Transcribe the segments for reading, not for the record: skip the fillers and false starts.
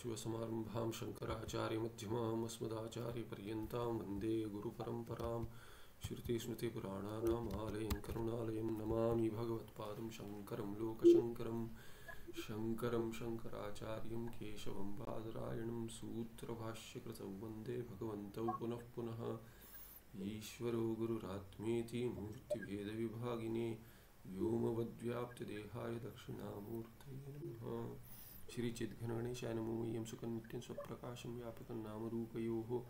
सदाशिवसमारम्भां शङ्कराचार्यमध्यमाम् अस्मदाचार्यपर्यन्तां वन्दे गुरुपरम्परां श्रुतिस्मृतिपुराणानाम् आलयं करुणालयं नमामि भगवत्पादं शङ्करं लोकशङ्करं शङ्करं शङ्कराचार्यं केशवं बादरायणं सूत्रभाष्यकृतौ वन्दे भगवन्तौ पुनः पुनः ईश्वरो गुरुरात्मेति मूर्तिभेदविभागिने व्योमवद्व्याप्तदेहाय दक्षिणामूर्तये नमः। श्री चिद्घनगणेशाय नमो मह्यं सुखनित्यं स्वप्रकाशं व्यापकं नामरूपयोः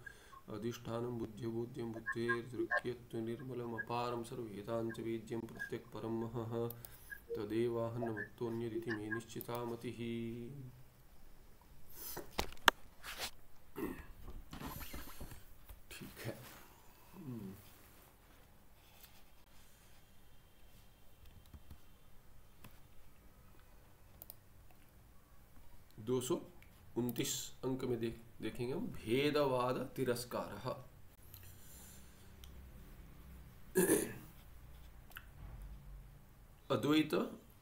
अधिष्ठानं बुद्ध्यबोध्यं बुद्धेर्दृक्यत्वनिर्मलमपारं सर्ववेदान्तवेद्यं प्रत्यक्परं महः तदेवाहन्नमत्तोऽन्यदिति मे निश्चिता मतिः। ठीक है। 229 अंक में देखेंगे हम भेदवाद तिरस्कारः। अद्वैत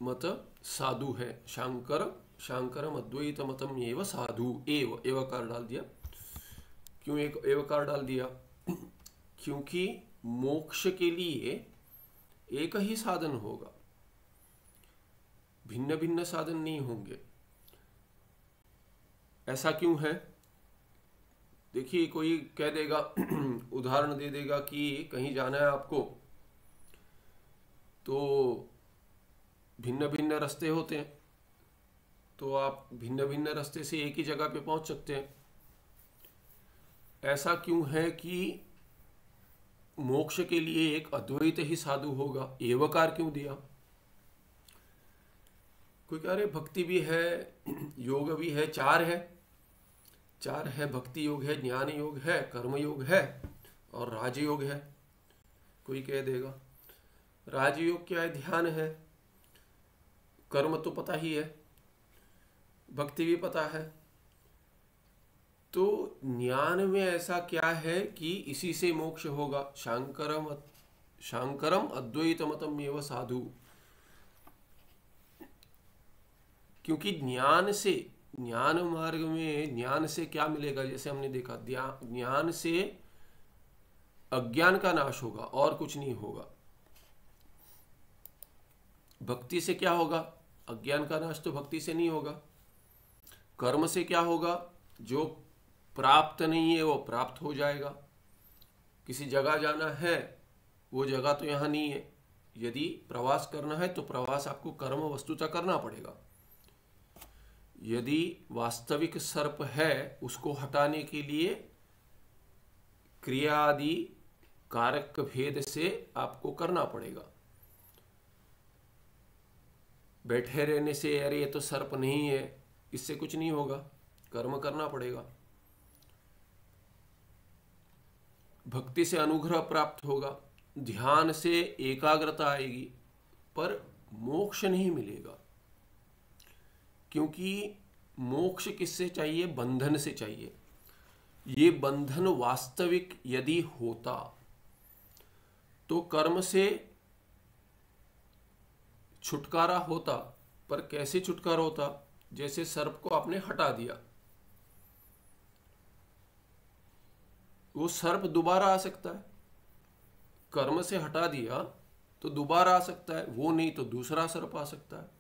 मत साधु है, शांकरम अद्वैत मतम एव साधु एव एवकार डाल दिया। क्यों एक एवकार डाल दिया? क्योंकि मोक्ष के लिए एक ही साधन होगा, भिन्न भिन्न साधन नहीं होंगे। ऐसा क्यों है? देखिए, कोई कह देगा, उदाहरण दे देगा कि कहीं जाना है आपको, तो भिन्न भिन्न रास्ते होते हैं, तो आप भिन्न भिन्न रास्ते से एक ही जगह पे पहुंच सकते हैं। ऐसा क्यों है कि मोक्ष के लिए एक अद्वैत ही साधु होगा? एवकार क्यों दिया? कोई कह रहे भक्ति भी है, योग भी है, चार है। भक्ति योग है, ज्ञान योग है, कर्म योग है और राजयोग है। कोई कह देगा राजयोग क्या है? ध्यान है। कर्म तो पता ही है, भक्ति भी पता है। तो ज्ञान में ऐसा क्या है कि इसी से मोक्ष होगा? शांकरम अद्वैत मतम एव साधु। क्योंकि ज्ञान मार्ग में ज्ञान से क्या मिलेगा? जैसे हमने देखा, ज्ञान से अज्ञान का नाश होगा और कुछ नहीं होगा। भक्ति से क्या होगा? अज्ञान का नाश तो भक्ति से नहीं होगा। कर्म से क्या होगा? जो प्राप्त नहीं है वो प्राप्त हो जाएगा। किसी जगह जाना है, वो जगह तो यहाँ नहीं है। यदि प्रवास करना है तो प्रवास आपको कर्म वस्तुतः करना पड़ेगा। यदि वास्तविक सर्प है, उसको हटाने के लिए क्रिया आदि कारक भेद से आपको करना पड़ेगा। बैठे रहने से अरे ये तो सर्प नहीं है, इससे कुछ नहीं होगा, कर्म करना पड़ेगा। भक्ति से अनुग्रह प्राप्त होगा, ध्यान से एकाग्रता आएगी, पर मोक्ष नहीं मिलेगा। क्योंकि मोक्ष किससे चाहिए? बंधन से चाहिए। ये बंधन वास्तविक यदि होता तो कर्म से छुटकारा होता। पर कैसे छुटकारा होता? जैसे सर्प को आपने हटा दिया, वो सर्प दोबारा आ सकता है। कर्म से हटा दिया तो दोबारा आ सकता है, वो नहीं तो दूसरा सर्प आ सकता है।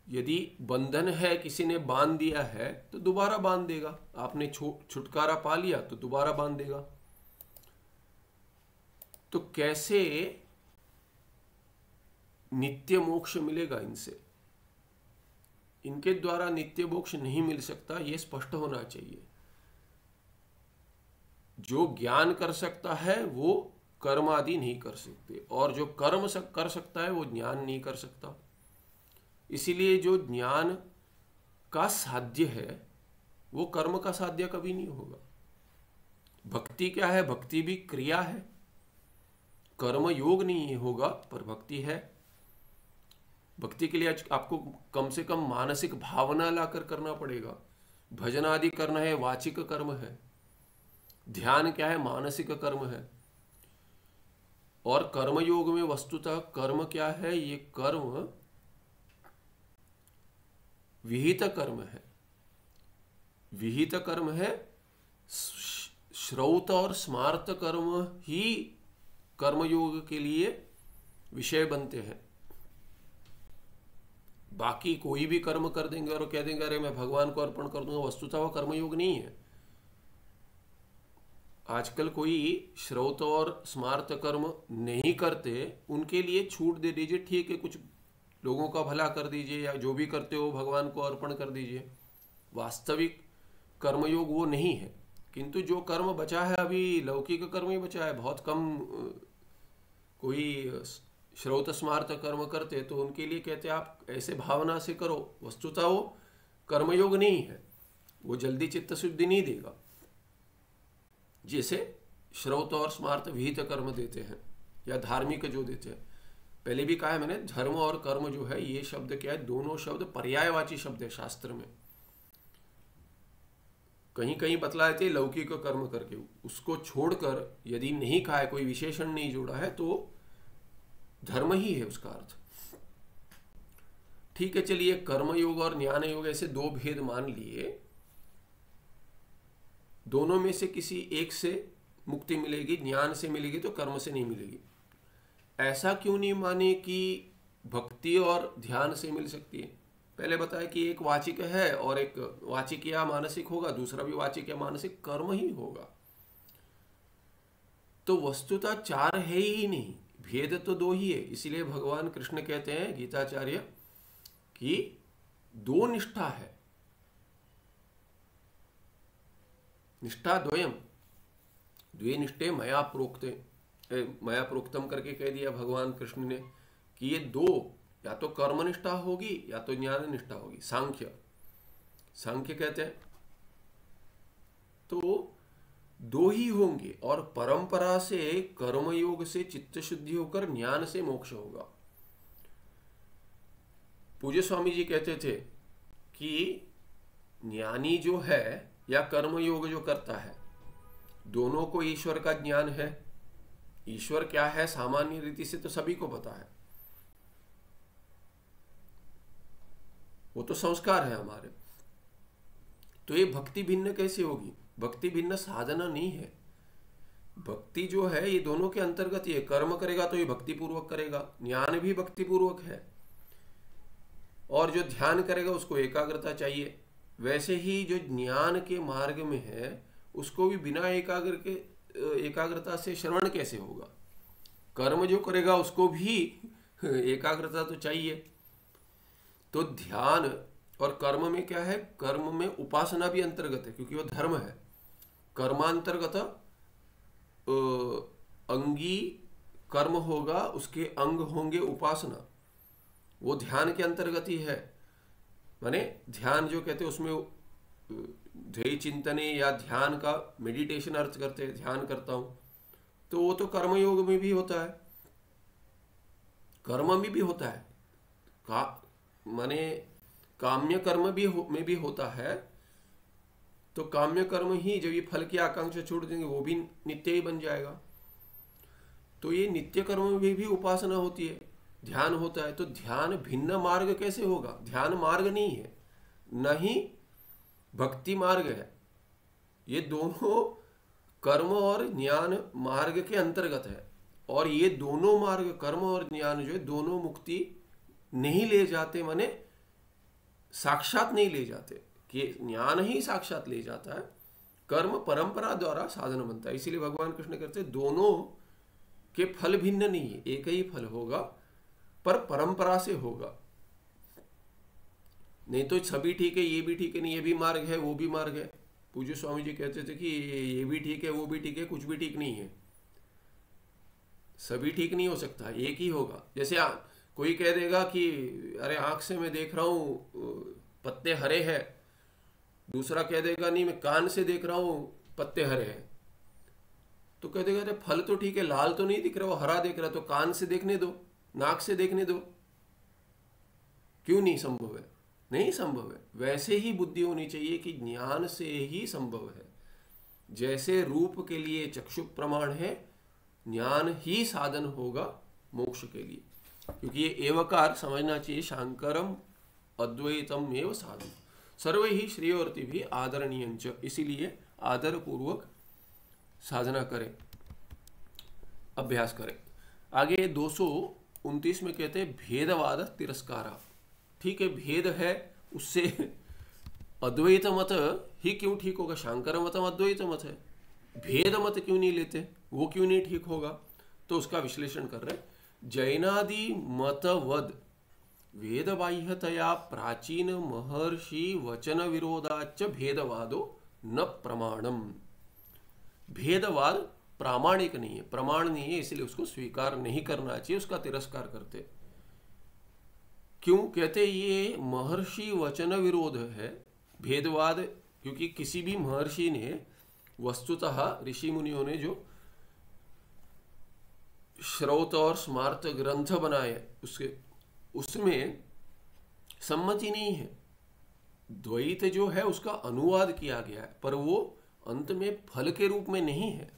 यदि बंधन है, किसी ने बांध दिया है तो दोबारा बांध देगा। आपने छुटकारा पा लिया तो दोबारा बांध देगा। तो कैसे नित्य मोक्ष मिलेगा इनसे? इनके द्वारा नित्य मोक्ष नहीं मिल सकता, यह स्पष्ट होना चाहिए। जो ज्ञान कर सकता है वो कर्म आदि नहीं कर सकते, और जो कर्म कर सकता है वो ज्ञान नहीं कर सकता। इसीलिए जो ज्ञान का साध्य है वो कर्म का साध्य कभी नहीं होगा। भक्ति क्या है? भक्ति भी क्रिया है, कर्म योग नहीं होगा, पर भक्ति है। भक्ति के लिए आपको कम से कम मानसिक भावना लाकर करना पड़ेगा। भजन आदि करना है, वाचिक कर्म है। ध्यान क्या है? मानसिक कर्म है। और कर्म योग में वस्तुतः कर्म क्या है? ये कर्म विहित कर्म है, विहित कर्म है, श्रौत और स्मार्त कर्म ही कर्मयोग के लिए विषय बनते हैं। बाकी कोई भी कर्म कर देंगे और कह देंगे अरे मैं भगवान को अर्पण कर दूंगा, वस्तुतः वो कर्मयोग नहीं है। आजकल कोई श्रौत और स्मार्त कर्म नहीं करते, उनके लिए छूट दे दीजिए, ठीक है, कुछ लोगों का भला कर दीजिए या जो भी करते हो भगवान को अर्पण कर दीजिए। वास्तविक कर्मयोग वो नहीं है। किंतु जो कर्म बचा है अभी लौकिक कर्म ही बचा है, बहुत कम कोई श्रौत स्मार्त कर्म करते, तो उनके लिए कहते हैं आप ऐसे भावना से करो, वस्तुतः वो कर्मयोग नहीं है, वो जल्दी चित्त शुद्धि नहीं देगा जैसे श्रौत और स्मार्त विहित कर्म देते हैं या धार्मिक जो देते हैं। पहले भी कहा है मैंने, धर्म और कर्म जो है ये शब्द क्या है, दोनों शब्द पर्यायवाची शब्द है शास्त्र में। कहीं कहीं बतलाए थे लौकिक कर्म करके, उसको छोड़कर यदि नहीं कहा है, कोई विशेषण नहीं जोड़ा है, तो धर्म ही है उसका अर्थ। ठीक है, चलिए कर्मयोग और ज्ञान योग ऐसे दो भेद मान लिए, दोनों में से किसी एक से मुक्ति मिलेगी, ज्ञान से मिलेगी तो कर्म से नहीं मिलेगी। ऐसा क्यों नहीं माने कि भक्ति और ध्यान से मिल सकती है? पहले बताया कि एक वाचिक है और एक वाचिक या मानसिक होगा, दूसरा भी वाचिक या मानसिक कर्म ही होगा। तो वस्तुतः चार है ही नहीं, भेद तो दो ही है। इसीलिए भगवान कृष्ण कहते हैं गीताचार्य कि दो निष्ठा है, निष्ठा द्वयम, द्वे निष्ठे मया प्रोक्ते, मया प्रोक्तम करके कह दिया भगवान कृष्ण ने कि ये दो, या तो कर्म निष्ठा होगी या तो ज्ञान निष्ठा होगी। सांख्य कहते हैं तो दो ही होंगे, और परंपरा से कर्मयोग से चित्त शुद्धि होकर ज्ञान से मोक्ष होगा। पूज्य स्वामी जी कहते थे कि ज्ञानी जो है या कर्मयोग जो करता है, दोनों को ईश्वर का ज्ञान है। ईश्वर क्या है सामान्य रीति से तो सभी को पता है, वो तो संस्कार है हमारे। तो ये भक्ति भिन्न कैसे होगी? भक्ति भिन्न साधना नहीं है। भक्ति जो है ये दोनों के अंतर्गत ही है। कर्म करेगा तो ये भक्ति पूर्वक करेगा, ज्ञान भी भक्ति पूर्वक है, और जो ध्यान करेगा उसको एकाग्रता चाहिए। वैसे ही जो ज्ञान के मार्ग में है उसको भी बिना एकाग्रता से श्रवण कैसे होगा? कर्म जो करेगा उसको भी एकाग्रता तो चाहिए। तो ध्यान और कर्म में क्या है, कर्म में उपासना भी अंतर्गत है, क्योंकि वो धर्म है। कर्मांतर्गत अंगी कर्म होगा, उसके अंग होंगे उपासना, वो ध्यान के अंतर्गत ही है। माने ध्यान जो कहते हैं उसमें ध्येय चिंतने या ध्यान का मेडिटेशन अर्थ करते हैं, ध्यान करता हूं, तो वो तो कर्मयोग में भी होता है, कर्म में भी होता है, माने काम्य कर्म में भी होता है। तो काम्य कर्म ही जब ये फल की आकांक्षा छोड़ देंगे वो भी नित्य ही बन जाएगा। तो ये नित्य कर्म में भी उपासना होती है, ध्यान होता है। तो ध्यान भिन्न मार्ग कैसे होगा? ध्यान मार्ग नहीं है, न ही भक्ति मार्ग है। ये दोनों कर्म और ज्ञान मार्ग के अंतर्गत है, और ये दोनों मार्ग कर्म और ज्ञान जो है दोनों मुक्ति नहीं ले जाते, माने साक्षात नहीं ले जाते, कि ज्ञान ही साक्षात ले जाता है, कर्म परंपरा द्वारा साधन बनता है। इसीलिए भगवान कृष्ण कहते हैं दोनों के फल भिन्न नहीं है, एक ही फल होगा, पर परंपरा से होगा। नहीं तो सभी ठीक है, ये भी ठीक है, नहीं ये भी मार्ग है वो भी मार्ग है। पूज्य स्वामी जी कहते थे कि ये भी ठीक है वो भी ठीक है, कुछ भी ठीक नहीं है, सभी ठीक नहीं हो सकता, एक ही होगा। जैसे कोई कह देगा कि अरे आंख से मैं देख रहा हूँ पत्ते हरे हैं, दूसरा कह देगा नहीं मैं कान से देख रहा हूँ पत्ते हरे हैं, तो कह देगा अरे फल तो ठीक है, लाल तो नहीं दिख रहा, वो हरा दिख रहा, तो कान से देखने दो, नाक से देखने दो, क्यों नहीं संभव है? नहीं संभव है। वैसे ही बुद्धि होनी चाहिए कि ज्ञान से ही संभव है। जैसे रूप के लिए चक्षु प्रमाण है, ज्ञान ही साधन होगा मोक्ष के लिए। क्योंकि ये एवकार समझना चाहिए, शांकरम अद्वैतम एव साधन। सर्व ही श्रेयोर्ति भी आदरणीयंच, इसीलिए आदर पूर्वक साधना करें, अभ्यास करें। आगे 229 में कहते हैं भेदवाद तिरस्कारा। ठीक है, भेद है, उससे अद्वैत मत ही क्यों ठीक होगा? शांकर मतम अद्वैत मत है, भेद मत क्यों नहीं लेते, वो क्यों नहीं ठीक होगा? तो उसका विश्लेषण कर रहे। जैनादि मतवद वेद बाह्यतया प्राचीन महर्षि वचन विरोधाच भेदवादो न प्रमाणम। भेदवाद प्रामाणिक नहीं है, प्रमाण नहीं है, इसलिए उसको स्वीकार नहीं करना चाहिए, उसका तिरस्कार करते। क्यों कहते? ये महर्षि वचन विरोध है भेदवाद, क्योंकि किसी भी महर्षि ने वस्तुतः ऋषि मुनियों ने जो श्रौत और स्मार्त ग्रंथ बनाए उसमें सम्मति नहीं है। द्वैत जो है उसका अनुवाद किया गया है, पर वो अंत में फल के रूप में नहीं है।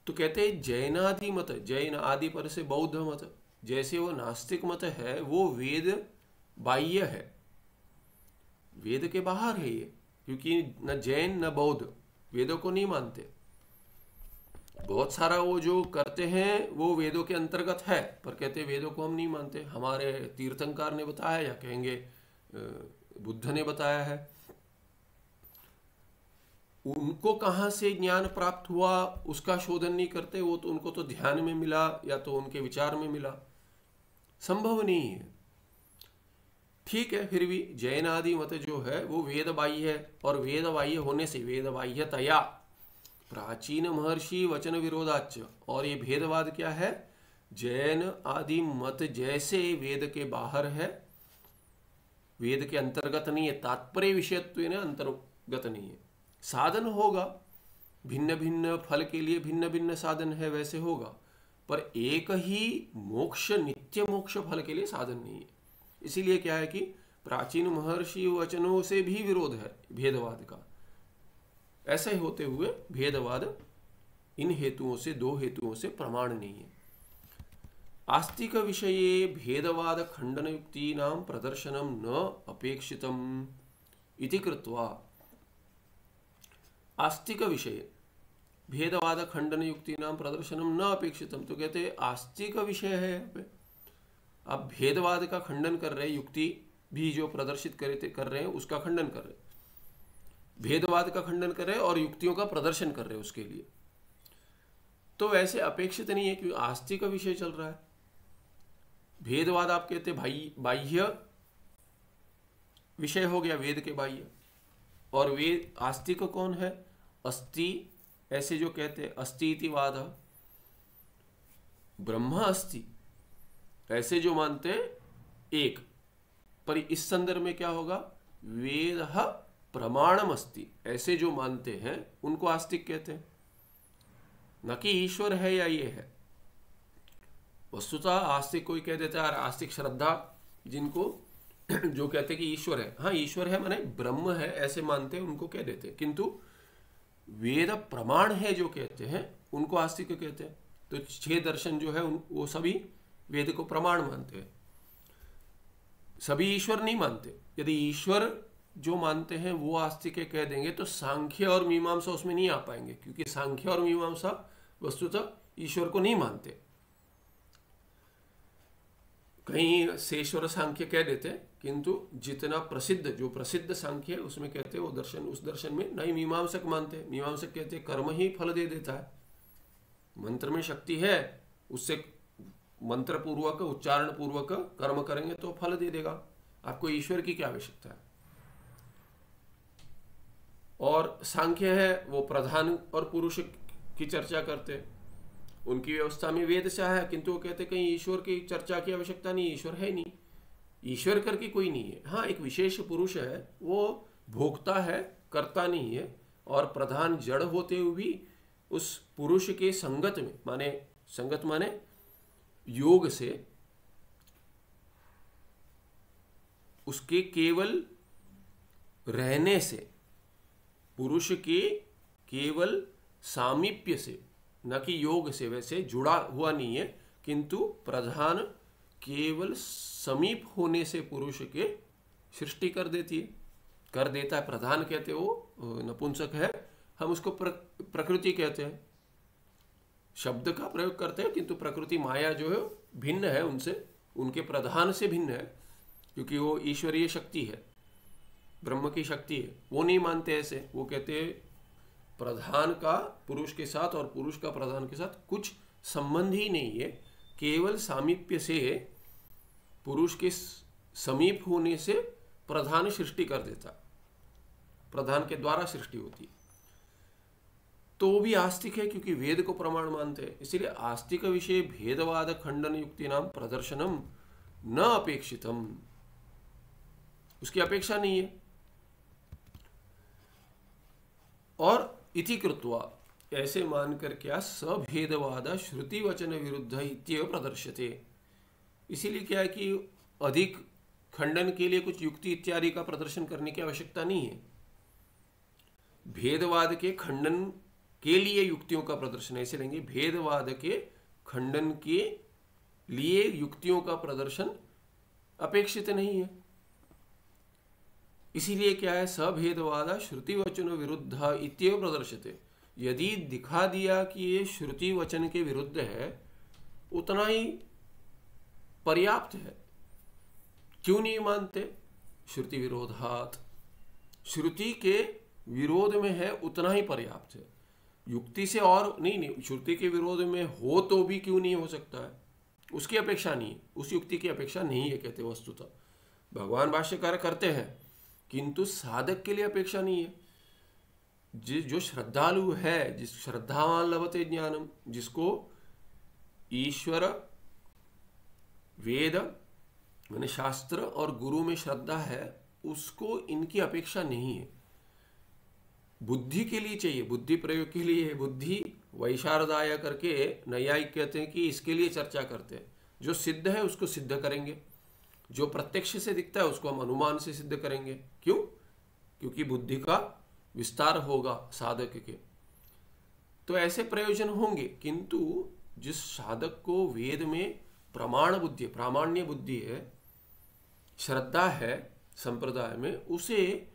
तो कहते हैं जैनादि मत, जैन आदि पर से बौद्ध मत, जैसे वो नास्तिक मत है वो वेद बाह्य है, वेद के बाहर है ये, क्योंकि न जैन न बौद्ध वेदों को नहीं मानते। बहुत सारा वो जो करते हैं वो वेदों के अंतर्गत है, पर कहते वेदों को हम नहीं मानते, हमारे तीर्थंकर ने बताया या कहेंगे बुद्ध ने बताया है। उनको कहाँ से ज्ञान प्राप्त हुआ उसका शोधन नहीं करते, वो तो उनको तो ध्यान में मिला या तो उनके विचार में मिला, संभव नहीं है। ठीक है, फिर भी जैन आदि मत जो है वो वेद बाह्य है, और वेद बाह्य होने से वेद बाह्यतया प्राचीन महर्षि वचन विरोधाच, और ये भेदवाद क्या है? जैन आदि मत जैसे वेद के बाहर है, वेद के अंतर्गत नहीं है, तात्पर्य विषयत्व अंतर्गत नहीं है। साधन होगा, भिन्न भिन्न फल के लिए भिन्न भिन्न साधन है, वैसे होगा, पर एक ही मोक्ष, नित्य मोक्ष फल के लिए साधन नहीं है। इसीलिए क्या है कि प्राचीन महर्षि वचनों से भी विरोध है भेदवाद का। ऐसे होते हुए भेदवाद इन हेतुओं से, दो हेतुओं से प्रमाण नहीं है। आस्तिक विषये भेदवाद खंडन युक्ति नाम प्रदर्शनम न अपेक्षितम इति कृत्वा, आस्तिक विषय भेदवाद खंडन युक्ति नाम प्रदर्शनम न अपेक्षितम, तो कहते हैं आस्तिक विषय है यहाँ पे, आप भेदवाद का खंडन कर रहे हैं, युक्ति भी जो प्रदर्शित कर रहे हैं उसका खंडन कर रहे हैं, भेदवाद का खंडन कर रहे हैं और युक्तियों का प्रदर्शन कर रहे हैं उसके लिए। तो वैसे अपेक्षित नहीं है, क्योंकि आस्तिक का विषय चल रहा है। भेदवाद आप कहते भाई बाह्य विषय हो गया, वेद के बाह्य, और वेद आस्तिक कौन है? अस्ति, ऐसे जो कहते हैं अस्ति इति वाद, ब्रह्म अस्ति, ऐसे जो मानते हैं एक, पर इस संदर्भ में क्या होगा? वेद प्रमाणम अस्ति, ऐसे जो मानते हैं उनको आस्तिक कहते हैं, न कि ईश्वर है या ये है। वस्तुतः आस्तिक कोई कह देता है, आस्तिक श्रद्धा जिनको जो कहते हैं कि ईश्वर है, हाँ ईश्वर है माने ब्रह्म है, ऐसे मानते हैं, उनको कह देते हैं, किंतु वेद प्रमाण है जो कहते हैं उनको आस्तिक कहते हैं। तो 6 दर्शन जो है वो सभी वेद को प्रमाण मानते हैं, सभी ईश्वर नहीं मानते। यदि ईश्वर जो मानते हैं वो आस्तिक कह देंगे तो सांख्य और मीमांसा उसमें नहीं आ पाएंगे, क्योंकि सांख्य और मीमांसा वस्तुतः ईश्वर को नहीं मानते। कहीं शेश्वर सांख्य कह देते हैं, किंतु जितना प्रसिद्ध, जो प्रसिद्ध सांख्य है उसमें कहते हैं वो दर्शन, उस दर्शन में नहीं मीमांसक मानते। मीमांसक कहते हैं कर्म ही फल दे देता है, मंत्र में शक्ति है, उससे मंत्र पूर्वक उच्चारण पूर्वक कर्म करेंगे तो फल दे देगा, आपको ईश्वर की क्या आवश्यकता है। और सांख्य है वो प्रधान और पुरुष की चर्चा करते हैं, उनकी व्यवस्था में वेद से है, किंतु वो कहते कहीं ईश्वर की चर्चा की आवश्यकता नहीं, ईश्वर है नहीं, ईश्वर करके कोई नहीं है। हाँ, एक विशेष पुरुष है, वो भोक्ता है, कर्ता नहीं है, और प्रधान जड़ होते हुए भी उस पुरुष के संगत में, माने संगत माने योग से, उसके केवल रहने से, पुरुष के केवल सामीप्य से, न कि योग से वैसे जुड़ा हुआ नहीं है, किंतु प्रधान केवल समीप होने से पुरुष के सृष्टि कर देती है, कर देता है, प्रधान कहते हो नपुंसक है, हम उसको प्रकृति कहते हैं, शब्द का प्रयोग करते हैं, किंतु प्रकृति माया जो है भिन्न है उनसे, उनके प्रधान से भिन्न है, क्योंकि वो ईश्वरीय शक्ति है, ब्रह्म की शक्ति है। वो नहीं मानते ऐसे, वो कहते हैं प्रधान का पुरुष के साथ और पुरुष का प्रधान के साथ कुछ संबंध ही नहीं है, केवल सामीप्य से पुरुष के समीप होने से प्रधान सृष्टि कर देता, प्रधान के द्वारा सृष्टि होती है। तो वो भी आस्तिक है, क्योंकि वेद को प्रमाण मानते हैं। इसलिए आस्तिक विषय भेदवाद खंडन युक्ति नाम प्रदर्शनम न अपेक्षितम, उसकी अपेक्षा नहीं है। और इति कृत्वा, ऐसे मानकर क्या, सभेदवाद श्रुति वचन विरुद्ध इत्येव प्रदर्श्यते। इसीलिए क्या है कि अधिक खंडन के लिए कुछ युक्ति इत्यादि का प्रदर्शन करने की आवश्यकता नहीं है। भेदवाद के खंडन के लिए युक्तियों का प्रदर्शन ऐसे लेंगे, भेदवाद के खंडन के लिए युक्तियों का प्रदर्शन अपेक्षित नहीं है। इसीलिए क्या है, सभेदवाद श्रुति वचन विरुद्ध इत्येव प्रदर्श्यते। यदि दिखा दिया कि ये श्रुति वचन के विरुद्ध है, उतना ही पर्याप्त है। क्यों नहीं मानते? श्रुति विरोधात, श्रुति के विरोध में है उतना ही पर्याप्त है, युक्ति से और नहीं। श्रुति के विरोध में हो तो भी क्यों नहीं हो सकता है, उसकी अपेक्षा नहीं है, उस युक्ति की अपेक्षा नहीं है, कहते वस्तुतः भगवान भाष्यकार करते हैं, किंतु साधक के लिए अपेक्षा नहीं है। जो श्रद्धालु है, जिस श्रद्धावान लभते ज्ञानम, जिसको ईश्वर, वेद माने शास्त्र और गुरु में श्रद्धा है, उसको इनकी अपेक्षा नहीं है। बुद्धि के लिए चाहिए, बुद्धि प्रयोग के लिए। बुद्धि वैशारदाय करके नैयायिक कहते हैं कि इसके लिए चर्चा करते हैं। जो सिद्ध है उसको सिद्ध करेंगे, जो प्रत्यक्ष से दिखता है उसको हम अनुमान से सिद्ध करेंगे। क्यों? क्योंकि बुद्धि का विस्तार होगा साधक के, तो ऐसे प्रयोजन होंगे। किंतु जिस साधक को वेद में प्रमाण बुद्धि, प्रामाण्य बुद्धि है, श्रद्धा है संप्रदाय में, उसे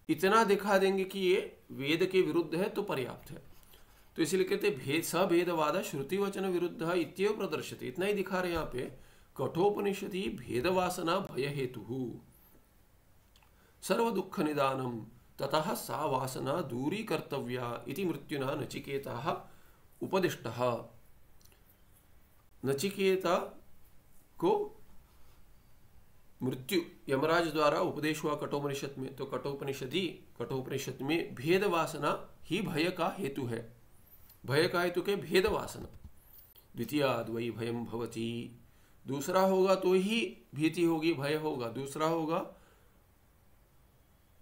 इतना दिखा देंगे कि ये वेद के विरुद्ध है तो पर्याप्त है। तो इसलिए कहते भेद सभेदवाद श्रुति वचन विरुद्ध इत्येव प्रदर्श्यते। इतना ही दिखा रहे यहाँ पे, कठोपनिषदि भेदवासना भय हेतु सर्व दुख निदानम ततः सा वासना दूरी कर्तव्या इति मृत्युना नचिकेता उपदिष्टः। नचिकेता को मृत्यु यमराज द्वारा उपदेश हुआ कठोपनिषद में, तो कठोपनिषद में भेद वासना ही भय का हेतु है। भय का हेतु के भेद वासना। द्वितीयाद् वै भयम भवति, दूसरा होगा तो ही भीति होगी, भय होगा। दूसरा होगा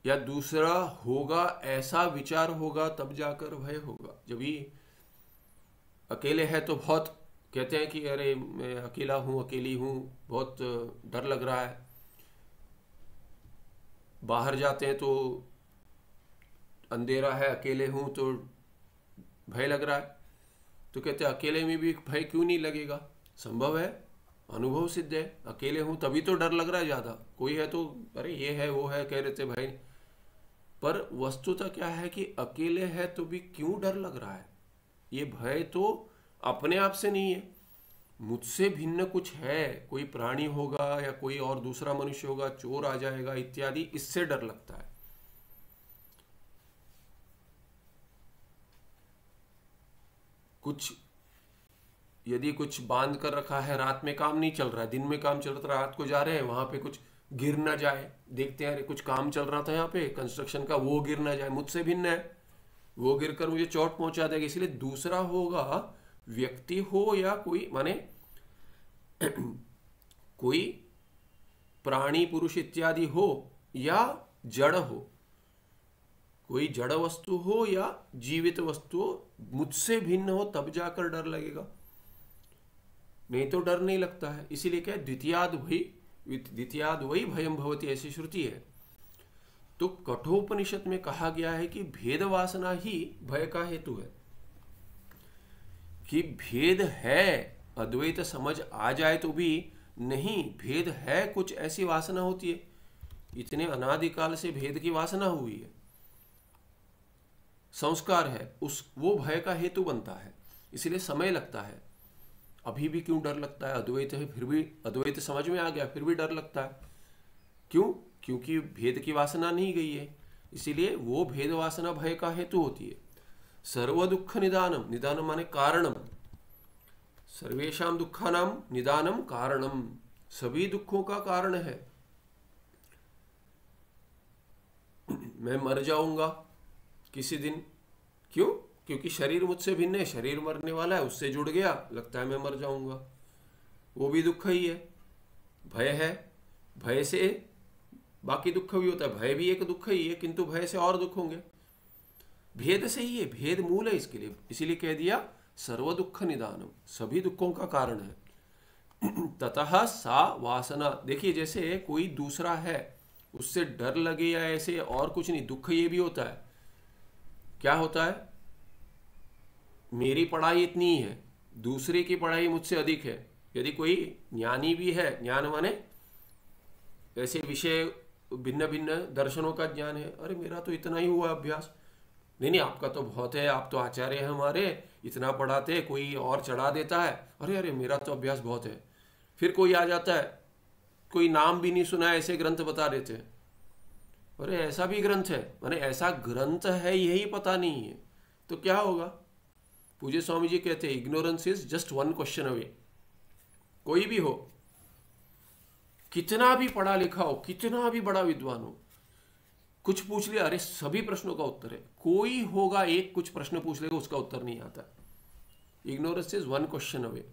या दूसरा होगा ऐसा विचार होगा तब जाकर भय होगा। जब ही अकेले है तो बहुत कहते हैं कि अरे मैं अकेला हूं, अकेली हूं, बहुत डर लग रहा है। बाहर जाते हैं तो अंधेरा है, अकेले हूं तो भय लग रहा है। तो कहते हैं अकेले में भी भय क्यों नहीं लगेगा? संभव है, अनुभव सिद्ध है। अकेले हूं तभी तो डर लग रहा है ज्यादा, कोई है तो अरे ये है वो है कह रहे थे भाई। पर वस्तुतः क्या है कि अकेले है तो भी क्यों डर लग रहा है? ये भय तो अपने आप से नहीं है, मुझसे भिन्न कुछ है, कोई प्राणी होगा या कोई और दूसरा मनुष्य होगा, चोर आ जाएगा इत्यादि, इससे डर लगता है। कुछ यदि कुछ बांध कर रखा है, रात में काम नहीं चल रहा है, दिन में काम चल रहा है, रात को जा रहे हैं, वहां पे कुछ गिर ना जाए, देखते हैं अरे कुछ काम चल रहा था यहाँ पे कंस्ट्रक्शन का, वो गिर ना जाए, मुझसे भिन्न है, वो गिर कर मुझे चोट पहुंचा देगा। इसलिए दूसरा होगा, व्यक्ति हो या कोई माने कोई प्राणी पुरुष इत्यादि हो या जड़ हो, कोई जड़ वस्तु हो या जीवित वस्तु हो, मुझसे भिन्न हो तब जाकर डर लगेगा, नहीं तो डर नहीं लगता है। इसीलिए क्या द्वितीयाद् वै भयम भवति ऐसी श्रुति है। तो कठोपनिषद में कहा गया है कि भेद वासना ही भय का हेतु है, कि भेद है, अद्वैत समझ आ जाए तो भी नहीं, भेद है, कुछ ऐसी वासना होती है। इतने अनादिकाल से भेद की वासना हुई है, संस्कार है, उस वो भय का हेतु बनता है, इसलिए समय लगता है। अभी भी क्यों डर लगता है? अद्वैत है फिर भी, अद्वैत समझ में आ गया फिर भी डर लगता है। क्यों? क्योंकि भेद की वासना नहीं गई है, इसीलिए वो भेद वासना भय का हेतु होती है। सर्व दुख निदानम, निदानम माने कारणम, सर्वेषां दुखानां निदानम कारणम, सभी दुखों का कारण है। मैं मर जाऊंगा किसी दिन, क्यों? क्योंकि शरीर मुझसे भिन्न है, शरीर मरने वाला है, उससे जुड़ गया, लगता है मैं मर जाऊंगा, वो भी दुख ही है। भय है, भय से बाकी दुख भी होता है, भय भी एक दुख ही है, किंतु भय से और दुख होंगे। भेद से ही है, भेद मूल है इसके लिए, इसीलिए कह दिया सर्व दुख निदानम, सभी दुखों का कारण है। ततः सा वासना, देखिए जैसे कोई दूसरा है, उससे डर लगे या ऐसे और कुछ नहीं, दुख ये भी होता है। क्या होता है? मेरी पढ़ाई इतनी है, दूसरे की पढ़ाई मुझसे अधिक है। यदि कोई ज्ञानी भी है, ज्ञान माने ऐसे विषय भिन्न भिन्न दर्शनों का ज्ञान है, अरे मेरा तो इतना ही हुआ अभ्यास, नहीं नहीं आपका तो बहुत है, आप तो आचार्य हैं हमारे, इतना पढ़ाते, कोई और चढ़ा देता है, अरे अरे मेरा तो अभ्यास बहुत है। फिर कोई आ जाता है, कोई नाम भी नहीं सुना है, ऐसे ग्रंथ बता देते हैं, अरे ऐसा भी ग्रंथ है, माने ऐसा ग्रंथ है यही पता नहीं है, तो क्या होगा? पूज्य स्वामी जी कहते हैं ignorance is just one question away. कोई भी हो, कितना भी पढ़ा लिखा हो, कितना भी बड़ा विद्वान हो, कुछ पूछ लिया, अरे सभी प्रश्नों का उत्तर है। कोई होगा एक कुछ प्रश्न पूछ लेगा, उसका उत्तर नहीं आता। Ignorance is one question away.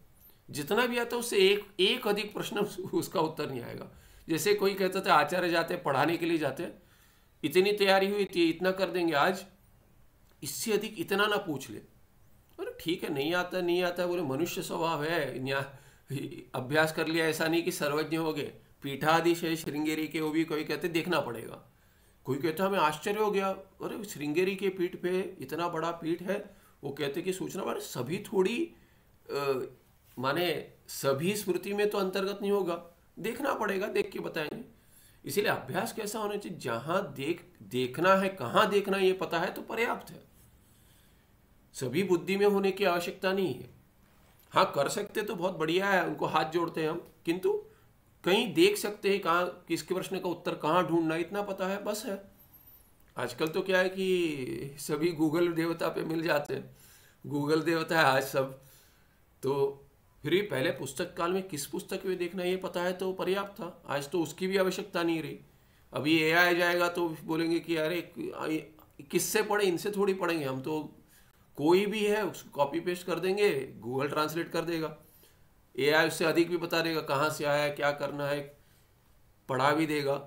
जितना भी आता है उससे एक अधिक प्रश्न उसका उत्तर नहीं आएगा। जैसे कोई कहता था आचार्य जाते पढ़ाने के लिए जाते, इतनी तैयारी हुई थी, इतना कर देंगे आज, इससे अधिक इतना ना पूछ ले। अरे ठीक है, नहीं आता नहीं आता, बोले मनुष्य स्वभाव है, अभ्यास कर लिया, ऐसा नहीं कि सर्वज्ञ हो गए। पीठाधीश है श्रृंगेरी के, वो भी कोई कहते देखना पड़ेगा। कोई कहता हमें आश्चर्य हो गया, अरे श्रृंगेरी के पीठ पे इतना बड़ा पीठ है, वो कहते कि सूचना माने सभी थोड़ी माने सभी स्मृति में तो अंतर्गत नहीं होगा, देखना पड़ेगा, देख के बताएंगे। इसीलिए अभ्यास कैसा होना चाहिए, जहां देखना है, कहाँ देखना ये पता है तो पर्याप्त है। सभी बुद्धि में होने की आवश्यकता नहीं है। हाँ कर सकते तो बहुत बढ़िया है, उनको हाथ जोड़ते हैं हम, किंतु कहीं देख सकते हैं कहाँ किसके प्रश्न का उत्तर कहाँ ढूंढना, इतना पता है बस है। आजकल तो क्या है कि सभी गूगल देवता पे मिल जाते हैं, गूगल देवता है आज सब। तो फिर भी पहले पुस्तक काल में किस पुस्तक में देखना ये पता है तो पर्याप्त था, आज तो उसकी भी आवश्यकता नहीं रही। अभी एआई जाएगा तो बोलेंगे कि अरे किससे पढ़े, इनसे थोड़ी पढ़ेंगे हम, तो कोई भी है उसको कॉपी पेस्ट कर देंगे, गूगल ट्रांसलेट कर देगा, एआई उससे अधिक भी बता देगा कहाँ से आया है, क्या करना है, पढ़ा भी देगा।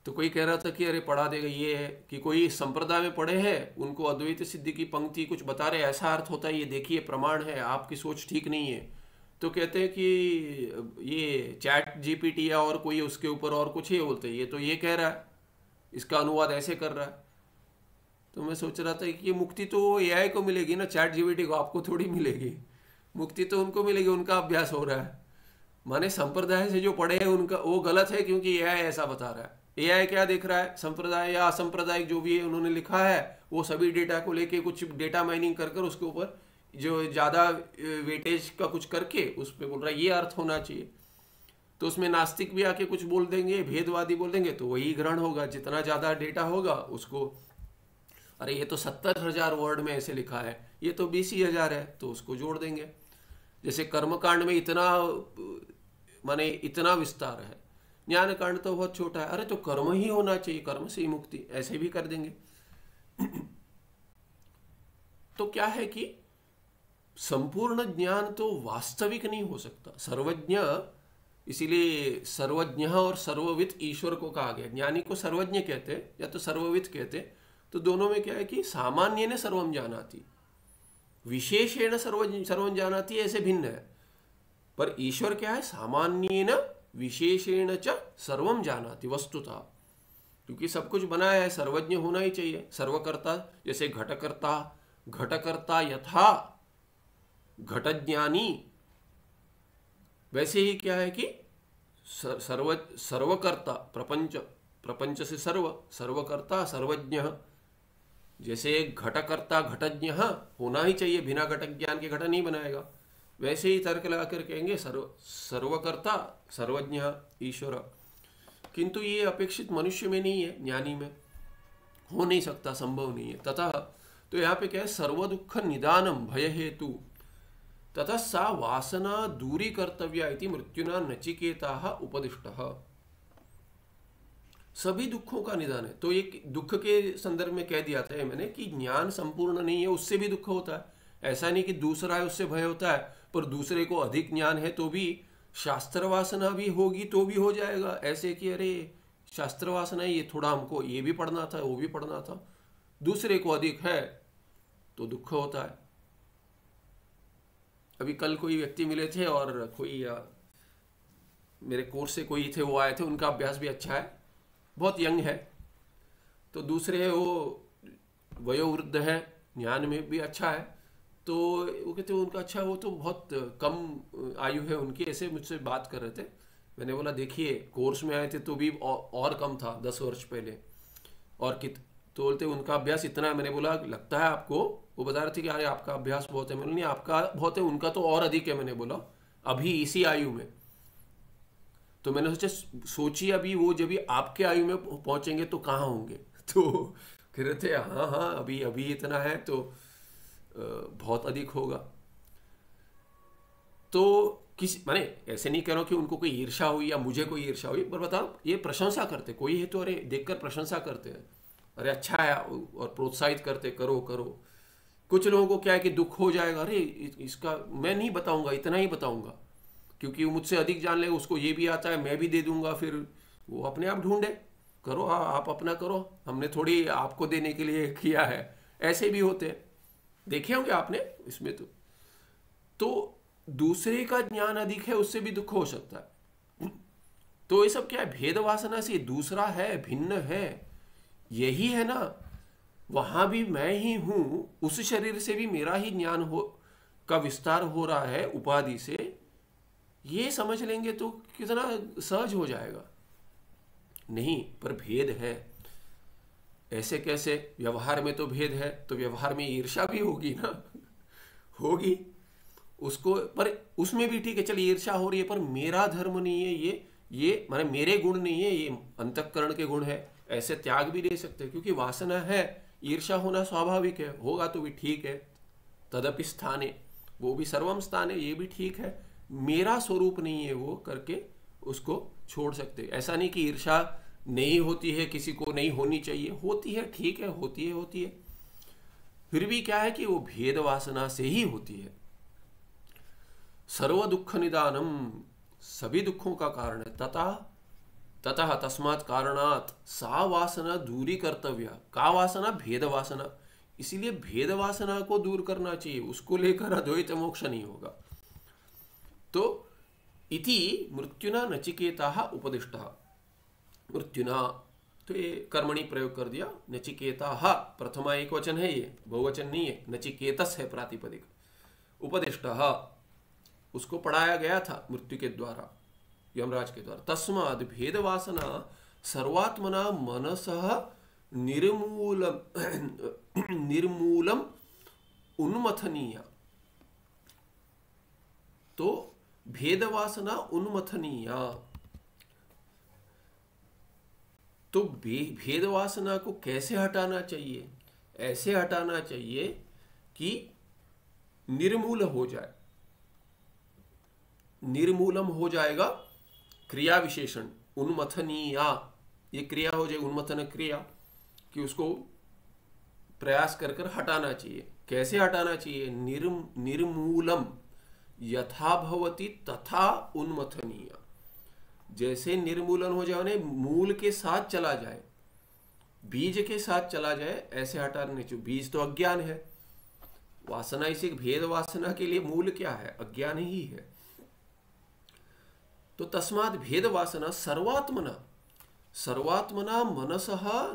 तो कोई कह रहा था कि अरे पढ़ा देगा, ये है कि कोई संप्रदाय में पढ़े हैं, उनको अद्वैत सिद्धि की पंक्ति कुछ बता रहे, ऐसा अर्थ होता है, ये देखिए प्रमाण है, आपकी सोच ठीक नहीं है। तो कहते हैं कि ये चैट जीपीटी या और कोई उसके ऊपर और कुछ ही बोलते हैं, ये तो ये कह रहा है, इसका अनुवाद ऐसे कर रहा है। तो मैं सोच रहा था कि ये मुक्ति तो एआई को मिलेगी ना, चैट जीपीटी को आपको थोड़ी मिलेगी, मुक्ति तो उनको मिलेगी, उनका अभ्यास हो रहा है। माने संप्रदाय से जो पढ़े हैं उनका वो गलत है, क्योंकि एआई ऐसा बता रहा है। एआई क्या देख रहा है, संप्रदाय या असंप्रदायिक जो भी है उन्होंने लिखा है, वो सभी डेटा को लेके कुछ डेटा माइनिंग कर उसके ऊपर जो ज़्यादा वेटेज का कुछ करके उस पर बोल रहा है ये अर्थ होना चाहिए। तो उसमें नास्तिक भी आके कुछ बोल देंगे, भेदवादी बोल देंगे, तो वही ग्रहण होगा। जितना ज़्यादा डेटा होगा उसको, अरे ये तो 70,000 वर्ड में ऐसे लिखा है, ये तो 20,000 है, तो उसको जोड़ देंगे। जैसे कर्मकांड में इतना माने इतना विस्तार है, ज्ञान कांड तो बहुत छोटा है, अरे तो कर्म ही होना चाहिए, कर्म से ही मुक्ति, ऐसे भी कर देंगे। तो क्या है कि संपूर्ण ज्ञान तो वास्तविक नहीं हो सकता, सर्वज्ञ, इसीलिए सर्वज्ञ और सर्वविद ईश्वर को कहा गया। ज्ञानी को सर्वज्ञ कहते या तो सर्वविद कहते, तो दोनों में क्या है कि सामान्य ने सर्वम जानाति, विशेषेण सर्वम जानाति, ऐसे भिन्न है। पर ईश्वर क्या है, सामान्येन विशेषेण च सर्वम जानाति वस्तुतः, क्योंकि सब कुछ बनाया है, सर्वज्ञ होना ही चाहिए, सर्वकर्ता। जैसे घटकर्ता, घटकर्ता यथा घटज्ञानी, वैसे ही क्या है कि सर्वकर्ता, प्रपंच, प्रपंच से सर्वकर्ता सर्वज्ञ। जैसे घटकर्ता घटज्ञ होना ही चाहिए, बिना घटक ज्ञान के घट नहीं बनाएगा, वैसे ही तर्क लगा कर कहेंगे सर्वकर्ता सर्वज्ञ ईश्वर। किंतु ये अपेक्षित मनुष्य में नहीं है, ज्ञानी में हो नहीं सकता, संभव नहीं है। तथा तो यहाँ पे क्या है, सर्व दुख निदानम भय हेतु तथा सा वासना दूरी कर्तव्या इति मृत्युना नचिकेता उपदिष्टः। सभी दुखों का निदान है। तो एक दुख के संदर्भ में कह दिया था मैंने कि ज्ञान संपूर्ण नहीं है, उससे भी दुख होता है। ऐसा नहीं कि दूसरा है उससे भय होता है, पर दूसरे को अधिक ज्ञान है तो भी शास्त्र वासना भी होगी तो भी हो जाएगा। ऐसे कि अरे शास्त्र वासना है, ये थोड़ा हमको ये भी पढ़ना था वो भी पढ़ना था, दूसरे को अधिक है तो दुख होता है। अभी कल कोई व्यक्ति मिले थे और कोई मेरे कोर्स से कोई थे, वो आए थे, उनका अभ्यास भी अच्छा है, बहुत यंग है। तो दूसरे वो वयोवृद्ध है, ज्ञान में भी अच्छा है, तो वो कहते उनका अच्छा, वो तो बहुत कम आयु है उनकी, ऐसे मुझसे बात कर रहे थे। मैंने बोला देखिए कोर्स में आए थे तो भी और कम था 10 वर्ष पहले, और तो बोलते उनका अभ्यास इतना है। मैंने बोला लगता है आपको, वो बता रहे थे कि अरे आपका अभ्यास बहुत है। मैंने नहीं, आपका बहुत है, उनका तो और अधिक है। मैंने बोला अभी इसी आयु में। तो मैंने सोची अभी वो जब भी आपके आयु में पहुंचेंगे तो कहाँ होंगे। तो कह रहे थे हाँ हाँ अभी अभी इतना है तो बहुत अधिक होगा। तो किसी माने ऐसे नहीं कह रहा कि उनको कोई ईर्ष्या हुई या मुझे कोई ईर्ष्या हुई, पर बताओ ये प्रशंसा करते, कोई है तो अरे देखकर प्रशंसा करते हैं, अरे अच्छा है, और प्रोत्साहित करते करो करो। कुछ लोगों को क्या है कि दुख हो जाएगा, अरे इसका मैं नहीं बताऊंगा, इतना ही बताऊंगा, क्योंकि वो मुझसे अधिक जान ले, उसको ये भी आता है मैं भी दे दूंगा, फिर वो अपने आप ढूंढे, करो आप अपना करो, हमने थोड़ी आपको देने के लिए किया है। ऐसे भी होते हैं, देखे होंगे आपने इसमें। तो दूसरे का ज्ञान अधिक है उससे भी दुख हो सकता है। तो ये सब क्या है, भेद वासना से, दूसरा है, भिन्न है, यही है ना। वहां भी मैं ही हूं, उस शरीर से भी मेरा ही ज्ञान का विस्तार हो रहा है उपाधि से, ये समझ लेंगे तो कितना सहज हो जाएगा। नहीं, पर भेद है। ऐसे कैसे, व्यवहार में तो भेद है, तो व्यवहार में ईर्ष्या भी होगी ना, होगी उसको, पर उसमें भी ठीक है, चलिए ईर्ष्या हो रही है, पर मेरा धर्म नहीं है ये माने मेरे गुण नहीं है, ये अंतःकरण के गुण है, ऐसे त्याग भी दे सकते हैं। क्योंकि वासना है, ईर्ष्या होना स्वाभाविक है, होगा तो भी ठीक है। तदपि स्थाने, वो भी सर्वम स्थान है, ये भी ठीक है, मेरा स्वरूप नहीं है वो करके उसको छोड़ सकते। ऐसा नहीं कि ईर्ष्या नहीं होती है, किसी को नहीं होनी चाहिए, होती है, ठीक है, होती है, फिर भी क्या है कि वो भेद वासना से ही होती है। सर्व दुख निदानम, सभी दुखों का कारण है। ततः तस्मात् कारणात् सा वासना दूरी कर्तव्य। का वासना, भेद वासना, इसीलिए भेद वासना को दूर करना चाहिए, उसको लेकर अद्वैत मोक्ष नहीं होगा। तो इति मृत्युना नचिकेता उपदिष्टः। मृत्युना तो ये कर्मणि प्रयोग कर दिया, नचिकेता प्रथमा एक वचन है, ये बहुवचन नहीं है, नचिकेतस है प्रातिपदिक। उपदिष्टः उसको पढ़ाया गया था मृत्यु के द्वारा, यमराज के द्वारा। तस्माद् भेद वासना सर्वात्मना मनसः निर्मूलम उन्मथनीय। तो भेद वासना उन्मथनीय, तो भेद वासना को कैसे हटाना चाहिए? ऐसे हटाना चाहिए कि निर्मूल हो जाए। निर्मूलम हो जाएगा क्रिया विशेषण, उन्मथनीया, ये क्रिया हो जाए, उन्मथन क्रिया, कि उसको प्रयास कर कर हटाना चाहिए। कैसे हटाना चाहिए? निर्मूलम यथा भवति तथा उन्मथनीय। जैसे निर्मूलन हो जाए, मूल के साथ चला जाए, बीज के साथ चला जाए, ऐसे हटाने चाहिए। बीज तो अज्ञान है, वासना, इसी भेद वासना के लिए मूल क्या है? अज्ञान ही है। तो तस्मात् भेद वासना सर्वात्मना मनसः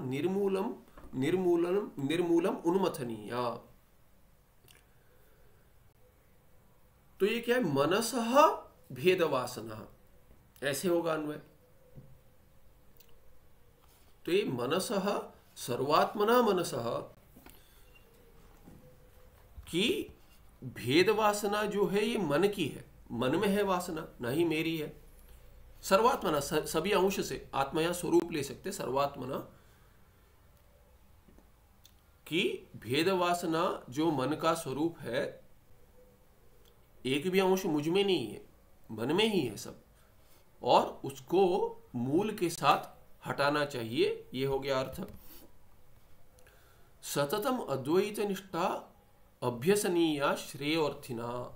निर्मूलम उन्मथनीय। तो ये क्या है? मनसः भेद वासना, ऐसे होगा अन्वय। तो ये मनसः सर्वात्मना मनसः कि भेद वासना जो है ये मन की है, मन में है वासना, ना ही मेरी है। सर्वात्मना सभी अंश से, आत्मा या स्वरूप ले सकते, सर्वात्मना कि भेद वासना जो मन का स्वरूप है, एक भी अंश मुझ में नहीं है, मन में ही है सब, और उसको मूल के साथ हटाना चाहिए। ये हो गया अर्थ। सततम अद्वैत निष्ठा अभ्यसनीया श्रेयोर्थिना,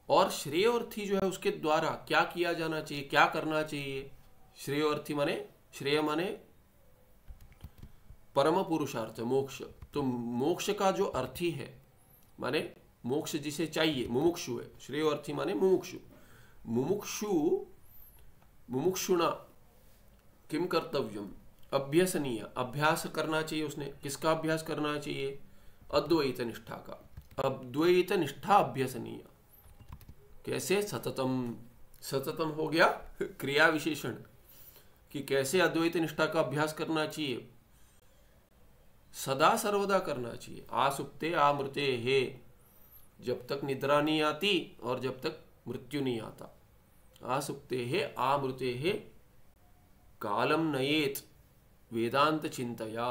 और श्रेयोर्थी जो है उसके द्वारा क्या किया जाना चाहिए, क्या करना चाहिए। श्रेयोर्थी माने, श्रेय माने परम पुरुषार्थ मोक्ष। तो मोक्ष का जो अर्थी है माने मोक्ष जिसे चाहिए, मुमुक्षु है। श्रेयोर्थी माने मुमुक्षु। मुमुक्षुणा किम कर्तव्यम, अभ्यसनीय, अभ्यास करना चाहिए उसने। किसका अभ्यास करना चाहिए? अद्वैत निष्ठा का। अद्वैत निष्ठा अभ्यसनीय कैसे? सततम, सततम हो गया क्रिया विशेषण कि कैसे अद्वैत निष्ठा का अभ्यास करना चाहिए। सदा सर्वदा करना चाहिए। आसुप्ते आमृते हे, जब तक निद्रा नहीं आती और जब तक मृत्यु नहीं आता। आसुप्ते हे आमृते हे कालम नयेत वेदांत चिंतया,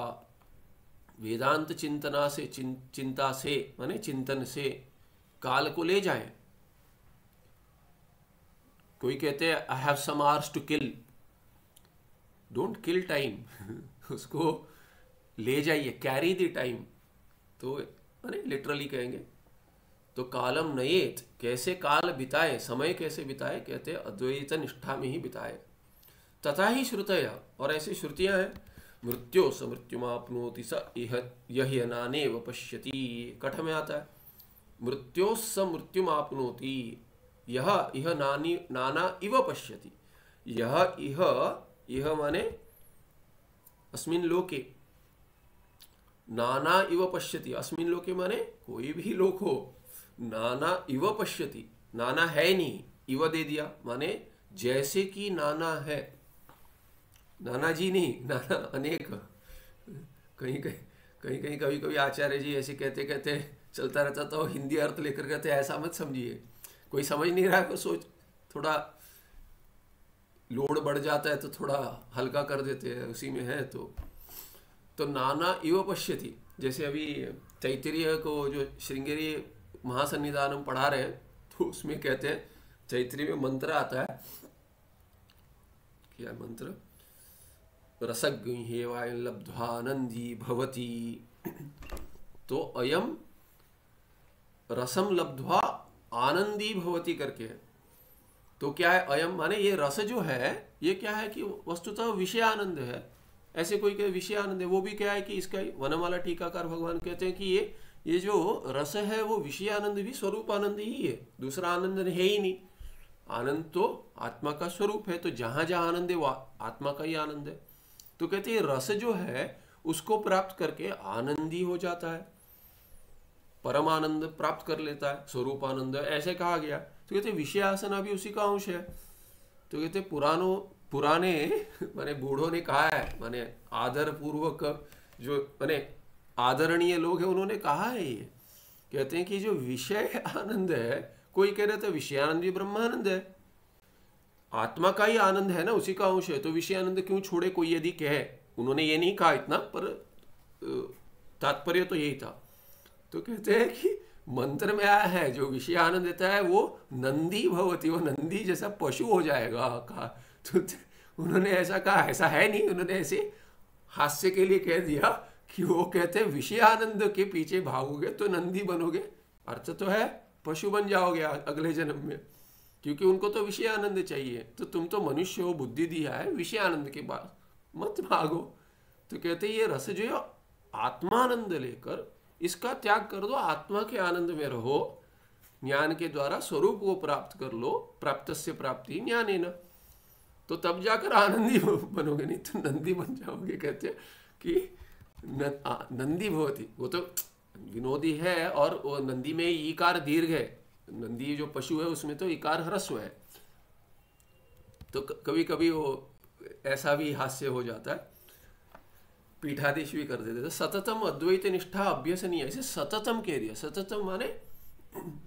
वेदांत चिंतना से, चिंता से माने चिंतन से काल को ले जाए। कोई कहते हैं I have some hours to kill, don't kill time उसको ले जाइए, कैरी द टाइम। तो माने लिटरली कहेंगे तो कालम नयेत, कैसे काल बिताए, समय कैसे बिताए, कहते हैं अद्वैत निष्ठा में ही बिताए। तथा ही श्रुतया, और ऐसी श्रुतियां हैं। मृत्यो स मृत्युमाप्नोति स यह नानेव पश्यति, कठ में आता है। मृत्यो स मृत्युमाप्नोति यह इह नानी नाना इव पश्यति। यह माने अस्मिन लोके, नाना इव पश्यति, अस्मिन लोके माने कोई भी लोक हो, नाना इव पश्यति, नाना है नहीं, इव दे दिया माने जैसे कि नाना है। नाना जी नहीं, नाना अनेक। कहीं कहीं कभी कभी आचार्य जी ऐसे कहते कहते चलता रहता, तो हिंदी अर्थ लेकर कहते ऐसा मत समझिए, कोई समझ नहीं रहा है तो सोच, थोड़ा लोड बढ़ जाता है तो थोड़ा हल्का कर देते हैं, उसी में है। तो नाना इव पश्यति, जैसे अभी तैत्तिरीय को जो श्रृंगेरी महासन्निधानम पढ़ा रहे हैं, तो उसमें कहते हैं, तैत्तिरीय में मंत्र आता है, क्या मंत्र? रसज्ञ लब्ध्वानंदी भवती। तो अयम रसम लब्ध्वा आनंदी भवती करके है। तो क्या है अयम माने ये रस जो है ये क्या है कि वस्तुतः विषय आनंद है। ऐसे कोई कहे विषय आनंद है, वो भी क्या है कि इसका वनमाला टीकाकार भगवान कहते हैं कि ये जो रस है वो विषय आनंद भी स्वरूप आनंद ही है, दूसरा आनंद है ही नहीं। आनंद तो आत्मा का स्वरूप है, तो जहां जहां आनंद है वो आत्मा का ही आनंद है। तो कहते हैं रस जो है उसको प्राप्त करके आनंदी हो जाता है, परम आनंद प्राप्त कर लेता है, स्वरूप आनंद ऐसे कहा गया। तो कहते विषय आसना भी उसी का अंश है। तो कहते पुराने माने बूढ़ों ने कहा है, माने आदर पूर्वक जो माने आदरणीय लोग हैं उन्होंने कहा है, ये कहते हैं कि जो विषय आनंद है, कोई कह रहे थे विषय आनंद भी ब्रह्मानंद है, आत्मा का ही आनंद है ना, उसी का अंश है, तो विषय आनंद क्यों छोड़े कोई यदि कहे। उन्होंने ये नहीं कहा इतना, पर तात्पर्य तो यही था। तो कहते हैं कि मंत्र में आया है जो विषय आनंद देता है वो नंदी भवती, वो नंदी जैसा पशु हो जाएगा कहा। तो उन्होंने ऐसा कहा, ऐसा है नहीं, उन्होंने ऐसे हास्य के लिए कह दिया कि वो कहते हैं विषय आनंद के पीछे भागोगे तो नंदी बनोगे, अर्थ तो है पशु बन जाओगे अगले जन्म में, क्योंकि उनको तो विषय आनंद चाहिए। तो तुम तो मनुष्य हो, बुद्धि दिया है, विषय आनंद के बाद मत भागो। तो कहते ये रस जो है आत्मानंद लेकर इसका त्याग कर दो, आत्मा के आनंद में रहो, ज्ञान के द्वारा स्वरूप को प्राप्त कर लो, प्राप्तस्य प्राप्ति ज्ञानेन, तो तब जाकर आनंदी बनोगे, नहीं तो नंदी बन जाओगे। कहते हैं कि नंदी भवती, वो तो विनोदी है, और वो नंदी में ईकार दीर्घ है, नंदी जो पशु है उसमें तो इकार ह्रस्व है। तो कभी कभी वो ऐसा भी हास्य हो जाता है, पीठाधीश भी कर देते थे, सततम अद्वैत निष्ठा अभ्यसनीय, ऐसे सततम कह दिया। सततम माने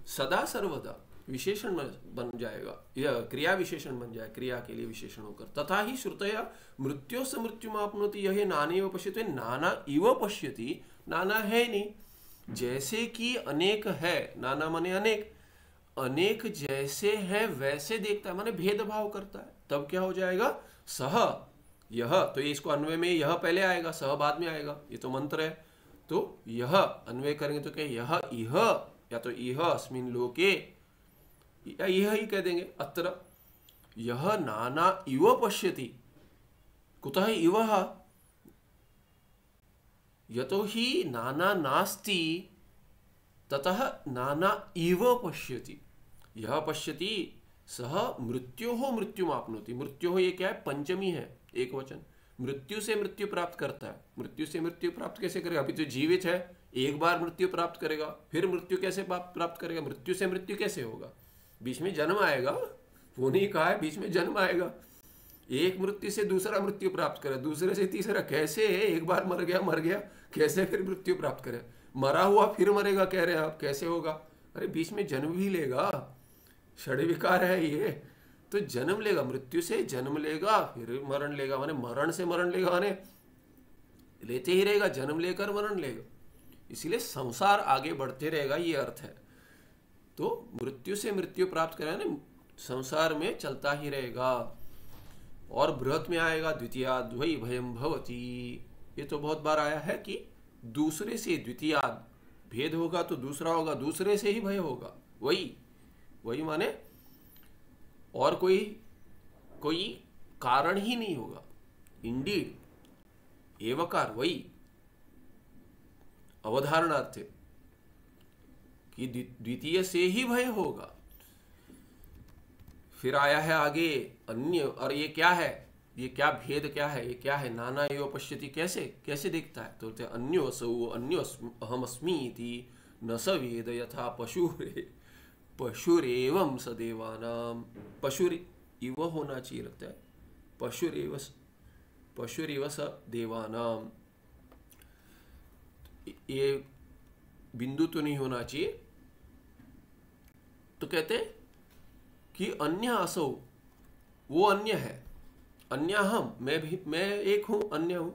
सदा सर्वदा, विशेषण बन जाएगा, यह क्रिया विशेषण बन जाए, क्रिया के लिए विशेषण होकर। तथा ही श्रुतया मृत्यो से मृत्यु आपनोति यह नाना पश्यति, नाना इव पश्यति, नाना है नहीं, जैसे कि अनेक है, नाना माने अनेक, अनेक जैसे है वैसे देखता है, माने भेदभाव करता है। तब क्या हो जाएगा, सह यह, तो ये इसको अन्वय में यह पहले आएगा, सह बाद में आएगा, ये तो मंत्र है। तो यह अन्वय करेंगे तो क्या, यह इह, या तो इह अस्मिन् लोके, या यह ही कह देंगे अत्र, यह नाना इव पश्यति, कुतः इव, यतो ही नाना नास्ति ततः नाना इव पश्यति, यह पश्यति सह मृत्योः मृत्युम आपनोति। मृत्योः ये क्या है, पंचमी है, एक वचन, मृत्यु से मृत्यु प्राप्त करता है। मृत्यु से मृत्यु प्राप्त कैसे करेगा, अभी तो जीवित है, एक बार मृत्यु प्राप्त करेगा, फिर मृत्यु कैसे प्राप्त करेगा, मृत्यु से मृत्यु कैसे होगा, बीच में जन्म आएगा, वो नहीं कहा है बीच में जन्म आएगा, एक मृत्यु से दूसरा मृत्यु प्राप्त करे, दूसरे से तीसरा, कैसे है, एक बार मर गया कैसे फिर मृत्यु प्राप्त करे, मरा हुआ फिर मरेगा कह रहे हैं आप, कैसे होगा, अरे बीच में जन्म भी लेगा, षड विकार है ये, तो जन्म लेगा, मृत्यु से जन्म लेगा, फिर मरण लेगा, माने मरण से मरण लेगा, माने लेते ही रहेगा, जन्म लेकर मरण लेगा, इसीलिए संसार आगे बढ़ते रहेगा, ये अर्थ है। तो मृत्यु से मृत्यु प्राप्त करें ना, संसार में चलता ही रहेगा। और बृहत में आएगा द्वितीयाद् वै भयम भवति, ये तो बहुत बार आया है कि दूसरे से द्वितीयाद्, भेद होगा तो दूसरा होगा, दूसरे से ही भय होगा, वही माने और कोई कारण ही नहीं होगा, इंडीड एवकार, वही अवधारणार्थ कि द्वितीय से ही भय होगा। फिर आया है आगे अन्य, और ये क्या है, ये क्या भेद क्या है, ये क्या है, नाना एव पश्यति, कैसे देखता है, तो अन्यो असौ अन्यो अहमस्मि इति न स वेद यथा पशुरेवं स देवानाम, पशुर इव होना चाहिए लगता है, पशुरेव स देवानाम, ये बिंदु तो नहीं होना चाहिए। तो कहते कि अन्य असौ, वो अन्य है, अन्य हम, मैं एक हूं, अन्य हूं,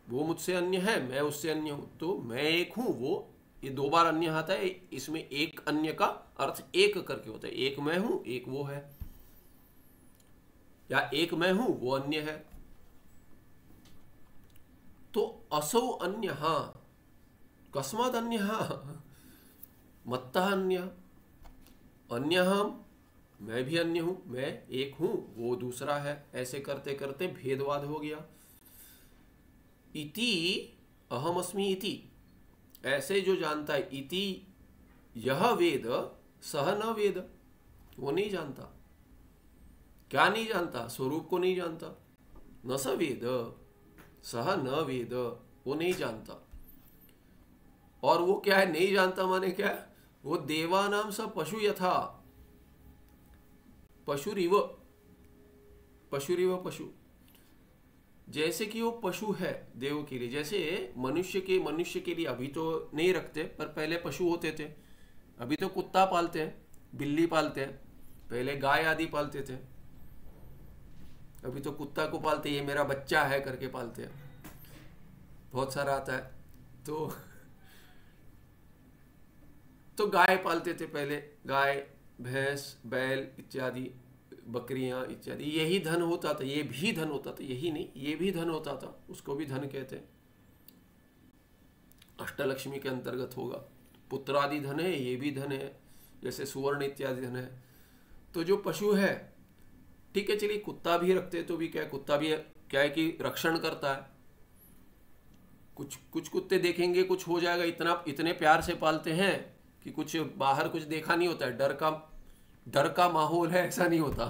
वो मुझसे अन्य है, मैं उससे अन्य हूं, तो मैं एक हूं, वो, ये दो बार अन्य आता है, इसमें एक अन्य का अर्थ एक करके होता है, एक मैं हूं एक वो है, या एक मैं हूं वो अन्य है। तो असौ अन्य, कस्मात् अन्य, मत्तः अन्य, अन्य हम, मैं भी अन्य हूं, मैं एक हूं वो दूसरा है, ऐसे करते करते भेदवाद हो गया। इति अहमस्मि इति, ऐसे जो जानता है, इति यह वेद सह न वेद, वो नहीं जानता, क्या नहीं जानता, स्वरूप को नहीं जानता, न स वेद सह न वेद, वो नहीं जानता। और वो क्या है, नहीं जानता माने क्या है, वो देवानाम स पशु यथा, पशुरिव पशु, जैसे कि वो पशु है देव के लिए, जैसे मनुष्य के लिए अभी तो नहीं रखते, पर पहले पशु होते थे, अभी तो कुत्ता पालते हैं, बिल्ली पालते हैं, पहले गाय आदि पालते थे, अभी तो कुत्ता को पालते, ये मेरा बच्चा है करके पालते हैं, बहुत सारा आता है। तो गाय पालते थे पहले, गाय भैंस बैल इत्यादि, बकरियां इत्यादि, यही धन होता था, ये भी धन होता था, यही नहीं ये भी धन होता था, उसको भी धन कहते हैं, अष्टलक्ष्मी के अंतर्गत होगा। पुत्रादि धन है, ये भी धन है, जैसे सुवर्ण इत्यादि धन है। तो जो पशु है, ठीक है, चलिए कुत्ता भी रखते तो भी क्या है, कुत्ता भी क्या है कि रक्षण करता है, कुछ कुत्ते देखेंगे कुछ हो जाएगा, इतने प्यार से पालते हैं कि कुछ बाहर कुछ देखा नहीं होता है, डर का माहौल है, ऐसा नहीं होता।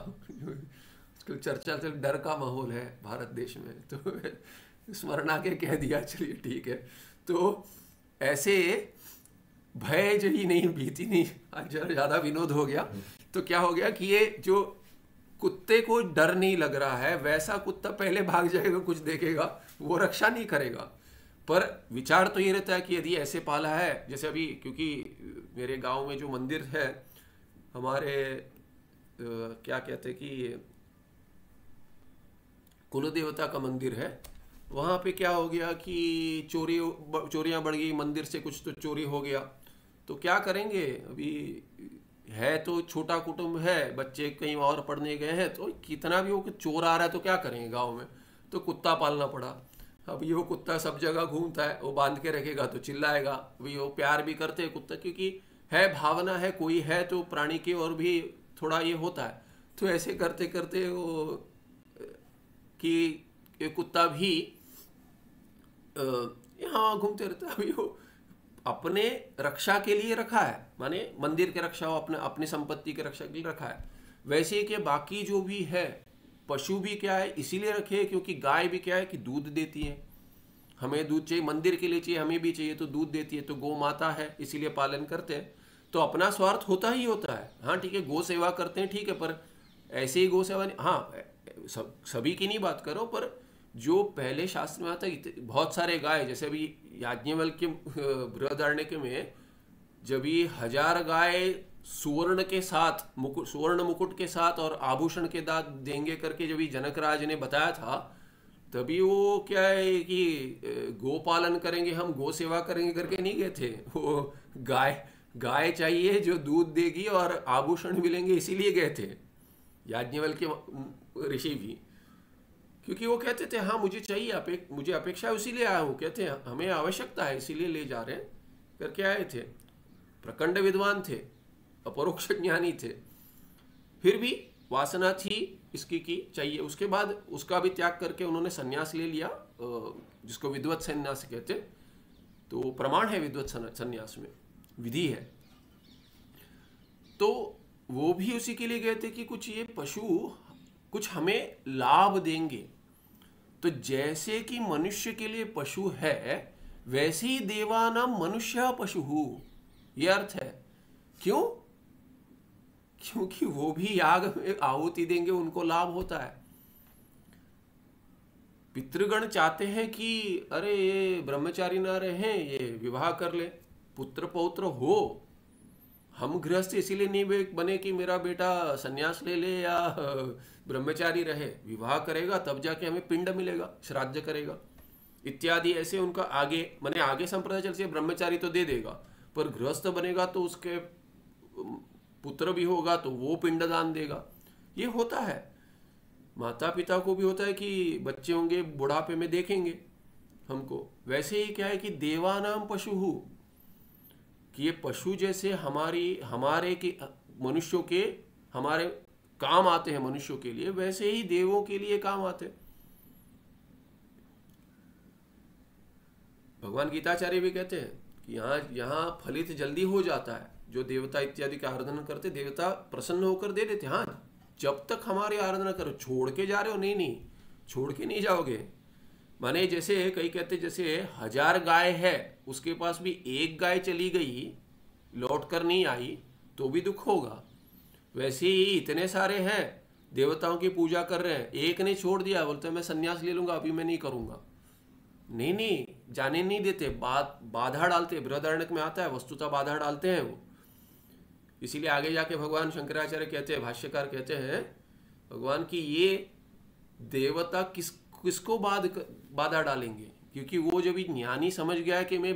चर्चा चल, डर का माहौल है भारत देश में, तो स्मरण आके कह दिया, चलिए ठीक है। तो ऐसे भय जो ही नहीं, भीति नहीं, आज ज्यादा विनोद हो गया। तो क्या हो गया कि ये जो कुत्ते को डर नहीं लग रहा है, वैसा कुत्ता पहले भाग जाएगा, कुछ देखेगा, वो रक्षा नहीं करेगा। पर विचार तो ये रहता है कि यदि ऐसे पाला है, जैसे अभी क्योंकि मेरे गांव में जो मंदिर है हमारे क्या कहते हैं कि कुल देवता का मंदिर है, वहाँ पे क्या हो गया कि चोरियां बढ़ गई, मंदिर से कुछ तो चोरी हो गया। तो क्या करेंगे, अभी है तो छोटा कुटुंब है, बच्चे कहीं और पढ़ने गए हैं, तो कितना भी हो कि चोर आ रहा है तो क्या करेंगे गांव में, तो कुत्ता पालना पड़ा। अब ये वो कुत्ता सब जगह घूमता है, वो बांध के रखेगा तो चिल्लाएगा। अभी वो प्यार भी करते हैं कुत्ता, क्योंकि है भावना है, कोई है तो प्राणी की और भी थोड़ा ये होता है। तो ऐसे करते करते वो कि ये कुत्ता भी यहाँ घूमते रहता है। अभी वो अपने रक्षा के लिए रखा है, माने मंदिर के रक्षा हो, अपने अपनी संपत्ति के रक्षा के लिए रखा है। वैसे ही कि बाकी जो भी है, पशु भी क्या है इसीलिए रखे क्योंकि गाय भी क्या है कि दूध देती है, हमें दूध चाहिए, मंदिर के लिए चाहिए, हमें भी चाहिए, तो दूध देती है, तो गौ माता है इसीलिए पालन करते हैं। तो अपना स्वार्थ होता ही होता है। हाँ ठीक है, गौ सेवा करते हैं, ठीक है, पर ऐसे ही गौ सेवा हाँ सभी की नहीं बात करो, पर जो पहले शास्त्र में आता है बहुत सारे गाय, जैसे अभी याज्ञवल्क्य बृहदारण्यक में जब ये 1000 गाय सुवर्ण के साथ सुवर्ण मुकुट के साथ और आभूषण के दांत देंगे करके जब ये जनकराज ने बताया था, तभी वो क्या है कि गो पालन करेंगे हम, गो सेवा करेंगे करके नहीं गए थे। वो गाय चाहिए जो दूध देगी और आभूषण मिलेंगे, इसीलिए गए थे याज्ञवल्क्य ऋषि भी, क्योंकि वो कहते थे हाँ मुझे चाहिए, मुझे अपेक्षा है, इसीलिए आया हूँ, कहते हैं हमें आवश्यकता है इसीलिए ले जा रहे हैं करके आए थे। प्रखंड विद्वान थे, अपरोक्ष ज्ञानी थे, फिर भी वासना थी इसकी की चाहिए। उसके बाद उसका भी त्याग करके उन्होंने संन्यास ले लिया, जिसको विद्वत संन्यास कहते, तो प्रमाण है विद्वत संन्यास में, विधि है। तो वो भी उसी के लिए गए थे कि कुछ ये पशु कुछ हमें लाभ देंगे। तो जैसे कि मनुष्य के लिए पशु है, वैसे ही देवानाम मनुष्य पशु, ये अर्थ है। क्यों? क्योंकि वो भी याग में आहुति देंगे, उनको लाभ होता है। पितृगण चाहते हैं कि अरे ये ब्रह्मचारी ना रहे, ये विवाह कर ले, पुत्र पौत्र हो। हम गृहस्थ इसीलिए नहीं बने कि मेरा बेटा सन्यास ले ले या ब्रह्मचारी रहे, विवाह करेगा तब जाके हमें पिंड मिलेगा, श्राद्ध करेगा इत्यादि। ऐसे उनका आगे माने आगे संप्रदाय चल से ब्रह्मचारी तो दे देगा, पर गृहस्थ बनेगा तो उसके पुत्र भी होगा तो वो पिंडदान देगा। ये होता है, माता पिता को भी होता है कि बच्चे होंगे बुढ़ापे में देखेंगे हमको। वैसे ही क्या है कि देवानाम पशु, कि ये पशु जैसे हमारे के मनुष्यों के हमारे काम आते हैं मनुष्यों के लिए, वैसे ही देवों के लिए काम आते हैं। भगवान गीताचार्य भी कहते हैं कि यहाँ फलित जल्दी हो जाता है, जो देवता इत्यादि का आराधना करते देवता प्रसन्न होकर दे देते। हाँ जब तक हमारी आराधना करो, छोड़ के जा रहे हो नहीं, छोड़ के नहीं जाओगे। माने जैसे कई कहते जैसे 1000 गाय है, उसके पास भी एक गाय चली गई लौट कर नहीं आई तो भी दुख होगा। वैसे ही इतने सारे हैं देवताओं की पूजा कर रहे हैं, एक ने छोड़ दिया, बोलते मैं संन्यास ले लूंगा, अभी मैं नहीं करूंगा, नहीं जाने नहीं देते, बाधा डालते। बृहदारण्यक में आता है वस्तुतः बाधा डालते हैं वो। इसीलिए आगे जाके भगवान शंकराचार्य कहते हैं, भाष्यकार कहते हैं भगवान की ये देवता किसको बाधा डालेंगे, क्योंकि वो जब ज्ञानी समझ गया कि मैं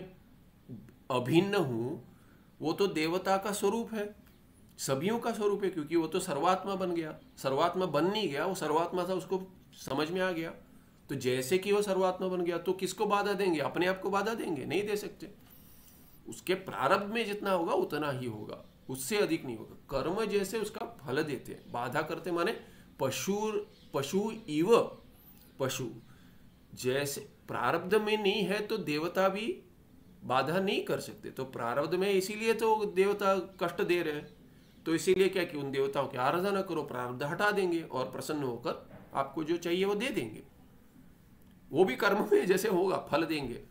अभिन्न हूं, वो तो देवता का स्वरूप है, सभियों का स्वरूप है, क्योंकि वो तो सर्वात्मा बन गया। सर्वात्मा बन नहीं गया, वो सर्वात्मा था, उसको समझ में आ गया। तो जैसे कि वो सर्वात्मा बन गया तो किसको बाधा देंगे, अपने आप को बाधा देंगे, नहीं दे सकते। उसके प्रारब्ध में जितना होगा उतना ही होगा, उससे अधिक नहीं होगा। कर्म जैसे उसका फल देते हैं, बाधा करते माने पशु इव पशु, जैसे प्रारब्ध में नहीं है तो देवता भी बाधा नहीं कर सकते। तो प्रारब्ध में इसीलिए तो देवता कष्ट दे रहे हैं, तो इसीलिए क्या कि उन देवताओं की आराधना करो, प्रारब्ध हटा देंगे और प्रसन्न होकर आपको जो चाहिए वो दे देंगे। वो भी कर्म में जैसे होगा फल देंगे,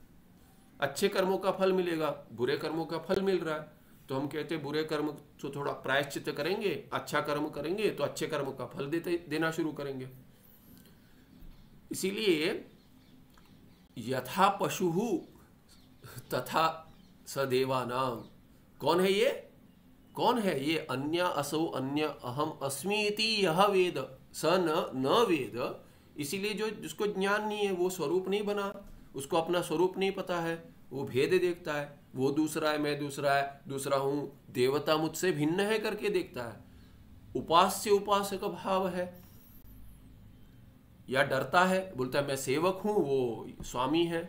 अच्छे कर्मों का फल मिलेगा, बुरे कर्मों का फल मिल रहा है। तो हम कहते हैं बुरे कर्म तो थोड़ा प्रायश्चित करेंगे, अच्छा कर्म करेंगे तो अच्छे कर्म का फल देना शुरू करेंगे। इसीलिए यथा पशु तथा सदेवानाम, कौन है ये? कौन है ये? अन्य असौ अन्य अहम अस्मि इति यह वेद स न वेद। इसीलिए जो जिसको ज्ञान नहीं है, वो स्वरूप नहीं बना, उसको अपना स्वरूप नहीं पता है, वो भेद देखता है, वो दूसरा है, मैं दूसरा हूं, देवता मुझसे भिन्न है करके देखता है। उपास्य उपासक भाव है, या डरता है, बोलता है मैं सेवक हूं, वो स्वामी है,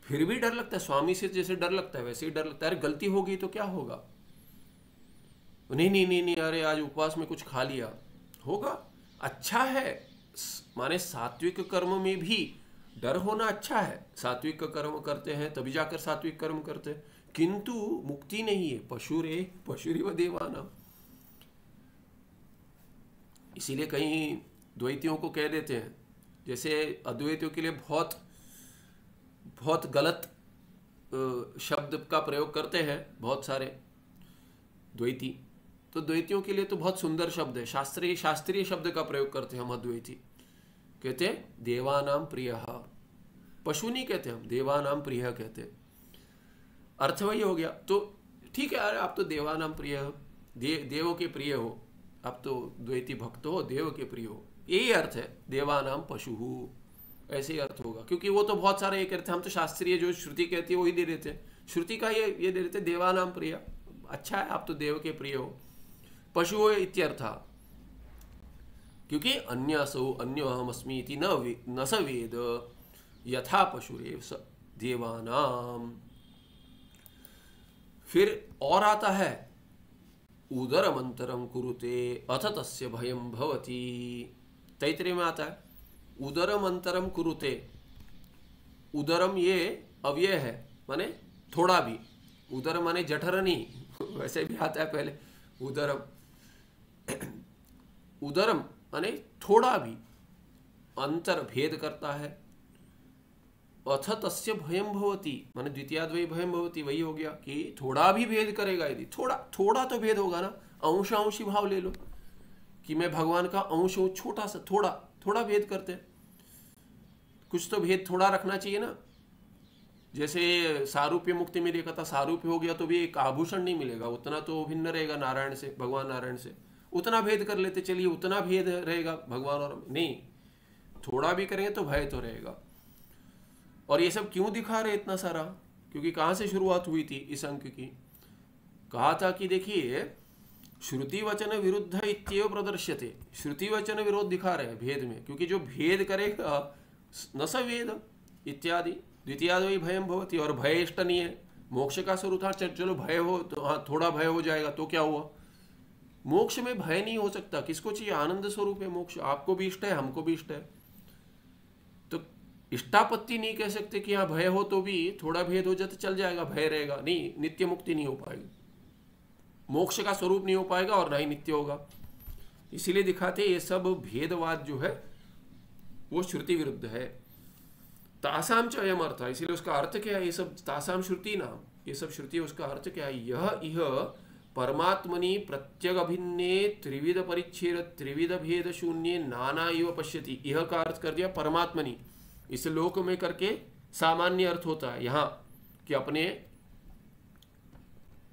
फिर भी डर लगता है। स्वामी से जैसे डर लगता है वैसे ही डर लगता है, अरे गलती होगी तो क्या होगा, नहीं नहीं नहीं नहीं, अरे आज उपवास में कुछ खा लिया, होगा, अच्छा है। माने सात्विक कर्म में भी डर होना अच्छा है, सात्विक कर्म करते हैं तभी जाकर सात्विक कर्म करते हैं, किंतु मुक्ति नहीं है। पशुरेव देवानाम। इसीलिए कहीं द्वैतियों को कह देते हैं, जैसे अद्वैतियों के लिए बहुत बहुत गलत शब्द का प्रयोग करते हैं बहुत सारे द्वैती, तो द्वैतियों के लिए तो बहुत सुंदर शब्द है, शास्त्रीय शब्द का प्रयोग करते हैं हम अद्वैती। कहते हैं देवानाम प्रिय, पशु नहीं कहते हम, देवानाम प्रिय कहते हैं। अर्थ वही हो गया। तो ठीक है, अरे आप तो देवानाम प्रिय हो, देवों के प्रिय हो, आप तो द्वैती भक्त हो, देव के प्रिय हो, यही अर्थ है देवानाम पशु, ऐसे ही अर्थ होगा। क्योंकि वो तो बहुत सारे ये कहते हैं, हम तो शास्त्रीय जो श्रुति कहती है वही दे देते हैं, श्रुति का ये दे देते देवानाम प्रिय, अच्छा है आप तो देव के प्रिय हो, पशु इत्यर्थ। क्योंकि अन्यसौ अन्यो अहमस्मि इति न स वेद यथा पशुरेव स देवानाम। फिर और आता है उदरमंतरम कुरुते अथ तस्य भयम भवति। तैत्तिरीय में आता है उदरम अंतरम कुरुते। उदरम ये अव्यय है, माने थोड़ा भी, उदर माने जठर नहीं, वैसे भी आता है पहले उदरम। उदरम माने थोड़ा भी, अंतर भेद करता है। अथ तस्य भयम भवति माने द्वितीयाद्वयी भयम भवति, वही हो गया कि थोड़ा भी भेद करेगा, यदि थोड़ा तो भेद होगा ना, अंशी भाव ले लो कि मैं भगवान का अंश हूं, छोटा सा थोड़ा भेद करते हैं, कुछ तो भेद थोड़ा रखना चाहिए ना। जैसे सारूप्य मुक्ति में देखा था, सारूप्य हो गया तो भी एक आभूषण नहीं मिलेगा, उतना तो भिन्न रहेगा नारायण से, भगवान नारायण से, उतना भेद कर लेते चलिए, उतना भेद रहेगा भगवान और नहीं, थोड़ा भी करेंगे तो भय तो रहेगा। और ये सब क्यों दिखा रहे इतना सारा? क्योंकि कहां से शुरुआत हुई थी इस अंक की? कहा था कि देखिए श्रुति वचन विरुद्ध इत्येव प्रदर्श्यते, श्रुति वचन विरोध दिखा रहे हैं भेद में, क्योंकि जो भेद करेगा न स वेद इत्यादि द्वितीयाद्वयी भयम भवति, और भय इष्ट नहीं है, मोक्ष का स्वरूप था, चलो भय हो तो हाँ थोड़ा भय हो जाएगा तो क्या हुआ, मोक्ष में भय नहीं हो सकता, किसको चाहिए? आनंद स्वरूप है मोक्ष, आपको भी इष्ट है हमको भी इष्ट है, तो इष्टापत्ति नहीं कह सकते कि हाँ भय हो तो भी थोड़ा भेद हो जाए तो चल जाएगा, भय रहेगा, नहीं, नित्य मुक्ति नहीं हो पाएगी, मोक्ष का स्वरूप नहीं हो पाएगा और ना ही नित्य होगा। इसीलिए दिखाते ये सब भेदवाद जो है वो श्रुति विरुद्ध है। तासाम च अयम अर्थ, इसीलिए उसका अर्थ क्या है? ये सब तासाम श्रुति नाम, ये सब श्रुति, उसका अर्थ क्या है? यह इह परमात्मनि प्रत्यग अभिन्ने त्रिविध परिच्छेद त्रिविध भेद शून्य नाना इव पश्यति। यह का अर्थ कर दिया परमात्मनि, इस लोक में करके सामान्य अर्थ होता है यहाँ कि अपने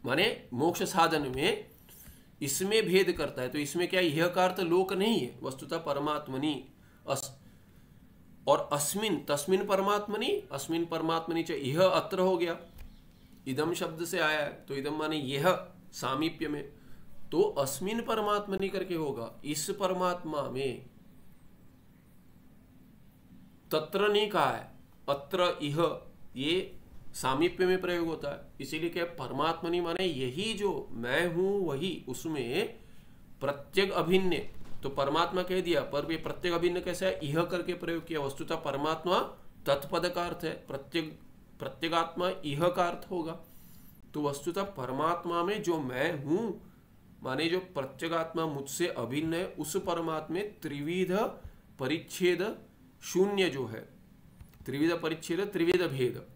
माने मोक्ष साधन में इसमें भेद करता है, तो इसमें क्या यह का अर्थ लोक नहीं है, वस्तुतः परमात्मनि और अस्मिन तस्मिन परमात्मनि, अस्मिन परमात्मनि च यह अत्र हो गया, इदम शब्द से आया है, तो इदम माने यह सामीप्य में, तो अस्मिन परमात्मनि करके होगा, इस परमात्मा में, तत्र नहीं कहा है, अत्र इह, ये सामीप्य में प्रयोग होता है। इसीलिए क्या परमात्मनि माने यही जो मैं हूं वही, उसमें प्रत्यग अभिन्न, तो परमात्मा कह दिया, पर ये प्रत्यग अभिन्न कैसा है? इह करके प्रयोग किया, वस्तुतः परमात्मा तत्पद का अर्थ है, प्रत्यगात्मा इह का अर्थ होगा, तो वस्तुतः परमात्मा में जो मैं हूं माने जो प्रत्यगात्मा मुझसे अभिन्न है, उस परमात्मा में त्रिविध परिच्छेद शून्य जो है, त्रिविध परिच्छेद त्रिविध भेद,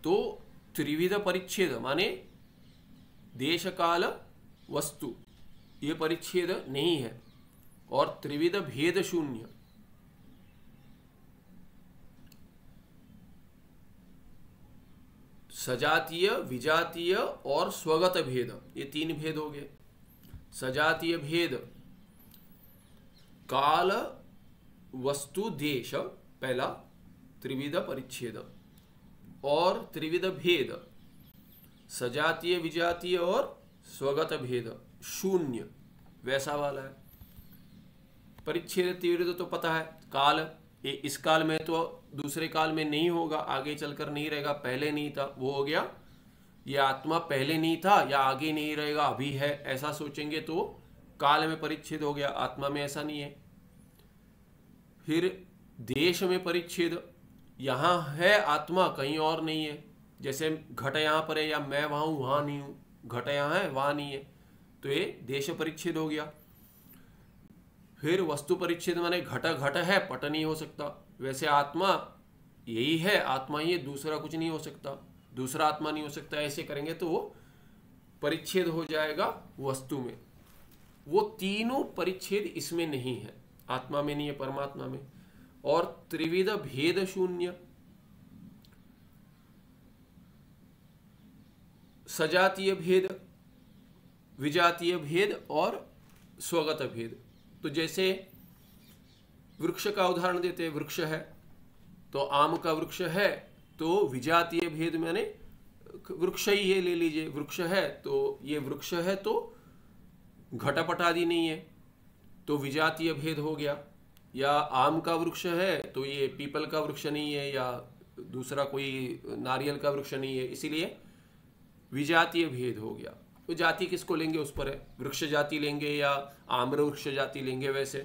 तो त्रिविध परिच्छेद माने देश काल वस्तु ये परिच्छेद नहीं है, और त्रिविध भेद शून्य, सजातीय विजातीय और स्वगत भेद, ये तीन भेद हो गए। सजातीय भेद काल वस्तु देश पहला त्रिविध परिच्छेद, और त्रिविध भेद सजातीय विजातीय और स्वगत भेद शून्य, वैसा वाला है। परिच्छेद त्रिविध तो पता है, काल ये इस काल में तो दूसरे काल में नहीं होगा, आगे चलकर नहीं रहेगा, पहले नहीं था वो हो गया। ये आत्मा पहले नहीं था या आगे नहीं रहेगा अभी है, ऐसा सोचेंगे तो काल में परिच्छेद हो गया, आत्मा में ऐसा नहीं है। फिर देश में परिच्छेद, यहाँ है आत्मा कहीं और नहीं है, जैसे घट यहाँ पर है या मैं वहाँ हूँ वहाँ नहीं हूँ, घट यहाँ है वहाँ नहीं है, तो ये देश परिच्छेद हो गया। फिर वस्तु परिच्छेद माने घट घट है, पट नहीं हो सकता, वैसे आत्मा यही है, आत्मा ही है, दूसरा कुछ नहीं हो सकता, दूसरा आत्मा नहीं हो सकता, ऐसे करेंगे तो वो परिच्छेद हो जाएगा वस्तु में। वो तीनों परिच्छेद इसमें नहीं है, आत्मा में नहीं है, परमात्मा में। और त्रिविध भेद शून्य, सजातीय भेद विजातीय भेद और स्वगत भेद। तो जैसे वृक्ष का उदाहरण देते हैं, वृक्ष है तो आम का वृक्ष है, तो विजातीय भेद माने वृक्ष ही है, ले लीजिए वृक्ष है तो ये वृक्ष है तो घटपट आदि नहीं है, तो विजातीय भेद हो गया। या आम का वृक्ष है तो ये पीपल का वृक्ष नहीं है, या दूसरा कोई नारियल का वृक्ष नहीं है, इसीलिए विजातीय भेद हो गया। तो जाति किसको लेंगे उस पर है, वृक्ष जाति लेंगे या आम्र वृक्ष जाति लेंगे, वैसे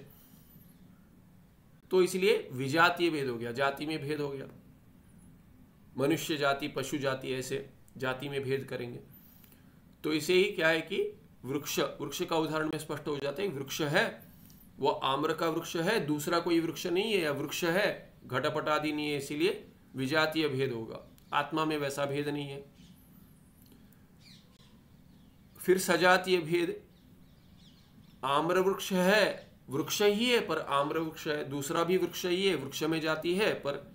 तो इसलिए विजातीय भेद हो गया, जाति में भेद हो गया। मनुष्य जाति पशु जाति ऐसे जाति में भेद करेंगे। तो इसे ही क्या है कि वृक्ष, वृक्ष का उदाहरण में स्पष्ट हो जाता है, वृक्ष है वो आम्र का वृक्ष है, दूसरा कोई वृक्ष नहीं है, या वृक्ष है घटपट आदि नहीं है, इसीलिए विजातीय भेद होगा। आत्मा में वैसा भेद नहीं है। फिर सजातीय भेद, आम्र वृक्ष है, वृक्ष ही है पर आम्र वृक्ष है, दूसरा भी वृक्ष ही है, वृक्ष में जाति है पर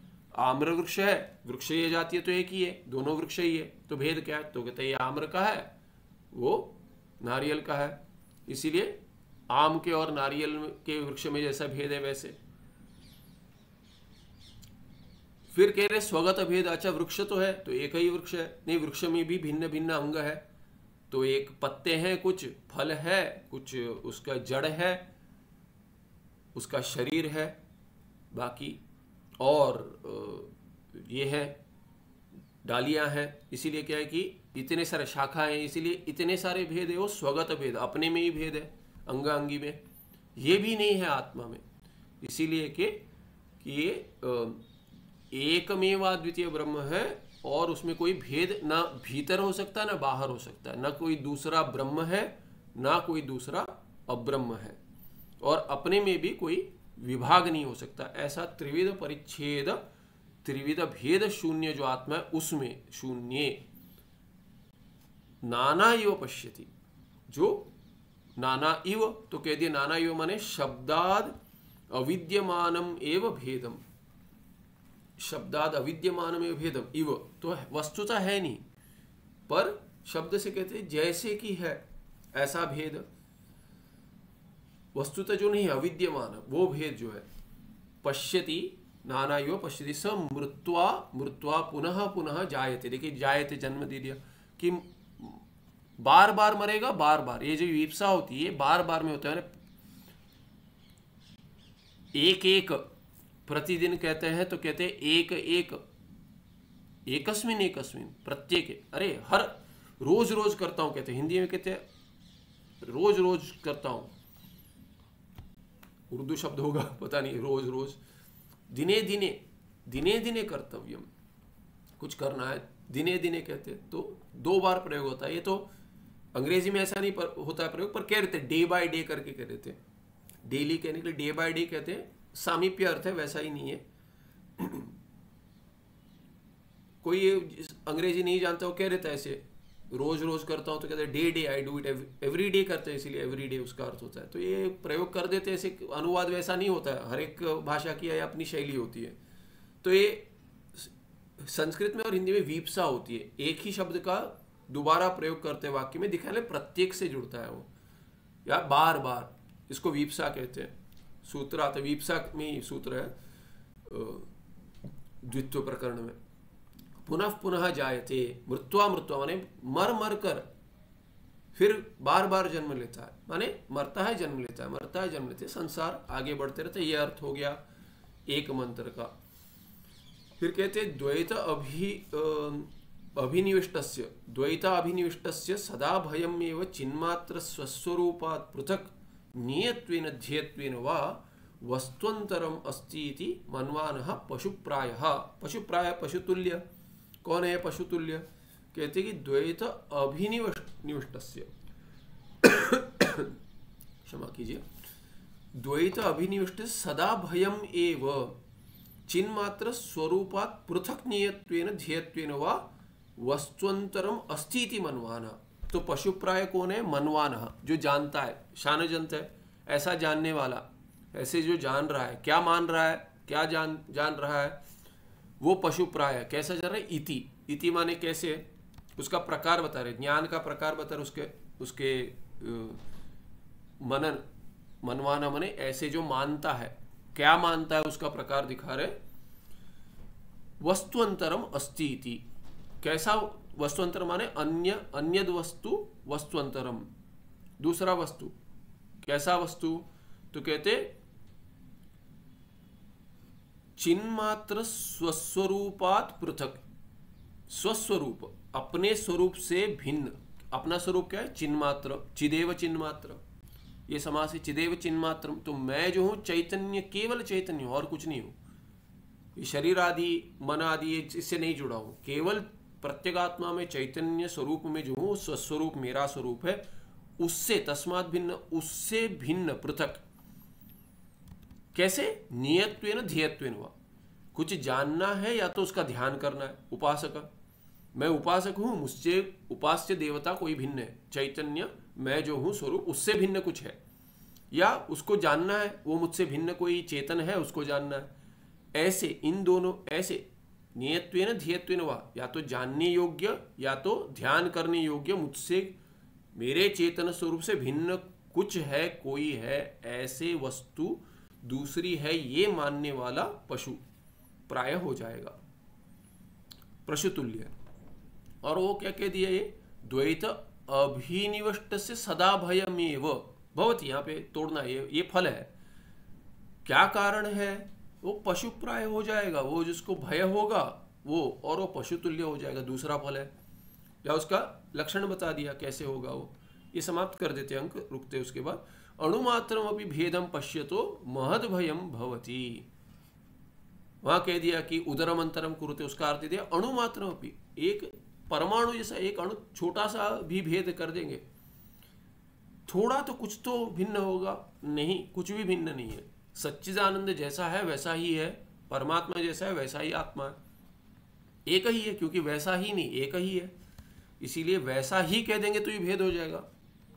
आम्र वृक्ष है, वृक्ष ये जाति है तो एक ही है, दोनों वृक्ष ही है, तो भेद क्या है, तो कहते हैं ये आम्र का है वो नारियल का है, इसीलिए आम के और नारियल के वृक्ष में जैसा भेद है वैसे। फिर कह रहे स्वगत भेद, अच्छा वृक्ष तो है तो एक ही वृक्ष है, नहीं वृक्ष में भी भिन्न भिन्न अंग है, तो एक पत्ते हैं, कुछ फल है, कुछ उसका जड़ है, उसका शरीर है, बाकी और ये है डालियां हैं, इसीलिए क्या है कि इतने सारे शाखा हैं, इसीलिए इतने सारे भेद है। वो स्वगत भेद, अपने में ही भेद है, अंगांगी में, ये भी नहीं है आत्मा में, इसीलिए कि ये एकमेवाद्वितीय ब्रह्म है और उसमें कोई भेद ना भीतर हो सकता है ना बाहर हो सकता है, ना कोई दूसरा ब्रह्म है ना कोई दूसरा अब्रह्म है, और अपने में भी कोई विभाग नहीं हो सकता। ऐसा त्रिविध परिच्छेद त्रिविध भेद शून्य जो आत्मा है उसमें शून्य। नाना इव पश्यति, जो नाना इव, तो कह दिया नाना इव माने शब्दाद अविद्यमानम एव भेदम, शब्दाद अविद्यमानम एव भेदम, इव तो वस्तुतः है नहीं, पर शब्द से कहते हैं जैसे कि है ऐसा भेद, वस्तुतः जो नहीं है अविद्यमान वो भेद जो है। पश्यति नाना इव पश्यति, स मृत्वा मृत्वा पुनः पुनः जायते, देखिए जायते जन्म दे दिया कि बार बार मरेगा, बार बार, ये जो विप्सा होती है बार बार में होता है, एक एक प्रतिदिन कहते हैं तो कहते हैं एक एक, एकस्मिन एकस्मिन, प्रत्येक, अरे हर रोज रोज करता हूं, कहते हैं हिंदी में कहते हैं रोज रोज करता हूं, उर्दू शब्द होगा पता नहीं, रोज रोज, दिने दिने, दिने दिने कर्तव्यम, कुछ करना है दिने दिने कहते हैं, तो दो बार प्रयोग होता है। ये तो अंग्रेजी में ऐसा नहीं होता है प्रयोग, पर कह रहे थे डे बाय डे करके कह रहे थे, डेली कहने के लिए डे बाय डे कहते हैं, सामीप्य अर्थ है, वैसा ही नहीं है। कोई अंग्रेजी नहीं जानता, वो कह देता है ऐसे रोज रोज करता हूँ, तो कहते हैं day day I do it, every day करते हैं, इसीलिए एवरी डे उसका अर्थ होता है। तो ये प्रयोग कर देते हैं, ऐसे अनुवाद वैसा नहीं होता है, हर एक भाषा की अपनी शैली होती है। तो ये संस्कृत में और हिंदी में वीप्सा होती है, एक ही शब्द का दोबारा प्रयोग करते हैं वाक्य में, दिखाने प्रत्येक से जुड़ता है वो, या बार बार, इसको वीप्सा कहते हैं। सूत्र आते वीप्सा में ही सूत्र है द्वित्व प्रकरण में, पुनः पुनः जायते, मृत्वा मृत्वा माने मर मर कर फिर बार बार जन्म लेता है, माने मरता है जन्म लेता है, मरता है जन्म लेते, संसार आगे बढ़ते रहते। ये अर्थ हो गया एक मंत्र का। फिर कहते द्वैत अभिनिविष्टस्य, द्वैताभिनिविष्टस्य सदा भयम एव चिन्मात्र स्वस्वरूपात् पृथक् नियत्वेन ध्येयत्वेन वा वस्त्वन्तरम अस्ति इति मन्वानः पशुप्रायः। पशुप्राय पशुतुल्य, कौन है पशुतुल्य? कहते कि द्वैत अभिनिविष्टस्य क्षमा कीजिए, द्वैत अभिनिविष्ट सदा भयम एव चिन्मात्र स्वरूपात् पृथक् नियत्वेन ध्येयत्वेन वा वस्त्वन्तरम अस्ति इति मन्वानः। तो पशुप्राय कौन है? मनवानः, जो जानता है, शानजंत है, ऐसा जानने वाला, ऐसे जो जान रहा है, क्या मान रहा है, क्या जान रहा है, वो पशुप्राय है। कैसा जान रहा है? इति, इति माने कैसे, उसका प्रकार बता रहे, ज्ञान का प्रकार बता रहे, उसके मनन, मनवाना माने ऐसे जो मानता है, क्या मानता है उसका प्रकार दिखा रहे। वस्तुअंतरम अस्ति इति, कैसा वस्तुअंतर माने अन्यद वस्तु वस्तुअंतरम, दूसरा वस्तु, कैसा वस्तु? तो कहते चिन्मात्र स्वस्वरूपात् पृथक, स्वस्वरूप अपने स्वरूप से भिन्न, अपना स्वरूप क्या है? चिन्मात्र, चिदेव चिन्मात्र, ये समास है, चिदेव चिन्मात्रम। तो मैं जो हूं चैतन्य, केवल चैतन्य, और कुछ नहीं हूं, ये शरीर आदि मन आदि इससे नहीं जुड़ा हूं, केवल प्रत्यगात्मा में चैतन्य स्वरूप में जो हूं, स्वस्वरूप मेरा स्वरूप है, उससे तस्मात् भिन्न, उससे भिन्न, पृथक। कैसे? नियत्वेन ध्येयत्वेन वा, कुछ जानना है या तो उसका ध्यान करना है। उपासक, मैं उपासक हूं, मुझसे उपास्य देवता कोई भिन्न है, चैतन्य मैं जो हूं स्वरूप उससे भिन्न कुछ है, या उसको जानना है, वो मुझसे भिन्न कोई चेतन है, उसको जानना है। ऐसे इन दोनों, ऐसे नियत्वेन ध्येयत्वेन वा, या तो जानने योग्य या तो ध्यान करने योग्य, मुझसे मेरे चेतन स्वरूप से भिन्न कुछ है, कोई है, ऐसे वस्तु दूसरी है, ये मानने वाला पशु प्राय हो जाएगा, पशुतुल्य। और वो क्या कह दिया, ये द्वैत अभिनिविष्ट से सदा भयमेव भवति, यहाँ पे तोड़ना, ये फल है। क्या कारण है? वो पशु प्राय हो जाएगा, वो जिसको भय होगा वो, और वो पशुतुल्य हो जाएगा, दूसरा फल है। या उसका लक्षण बता दिया कैसे होगा वो। ये समाप्त कर देते अंक, रुकते उसके बाद। अणुमात्रम अपि भेदम पश्यतो महद भयम भवति, वहां कह दिया कि उदरम अंतरम कुरुते, उसका अर्थ दिया अणुमात्रम अपि, एक परमाणु जैसा, एक अणु छोटा सा भी भेद कर देंगे, थोड़ा तो कुछ तो भिन्न होगा, नहीं, कुछ भी भिन्न नहीं है। सच्चिदानंद जैसा है वैसा ही है, परमात्मा जैसा है वैसा ही आत्मा है, एक ही है, क्योंकि वैसा ही नहीं, एक ही है, इसीलिए वैसा ही कह देंगे तो ये भेद हो जाएगा।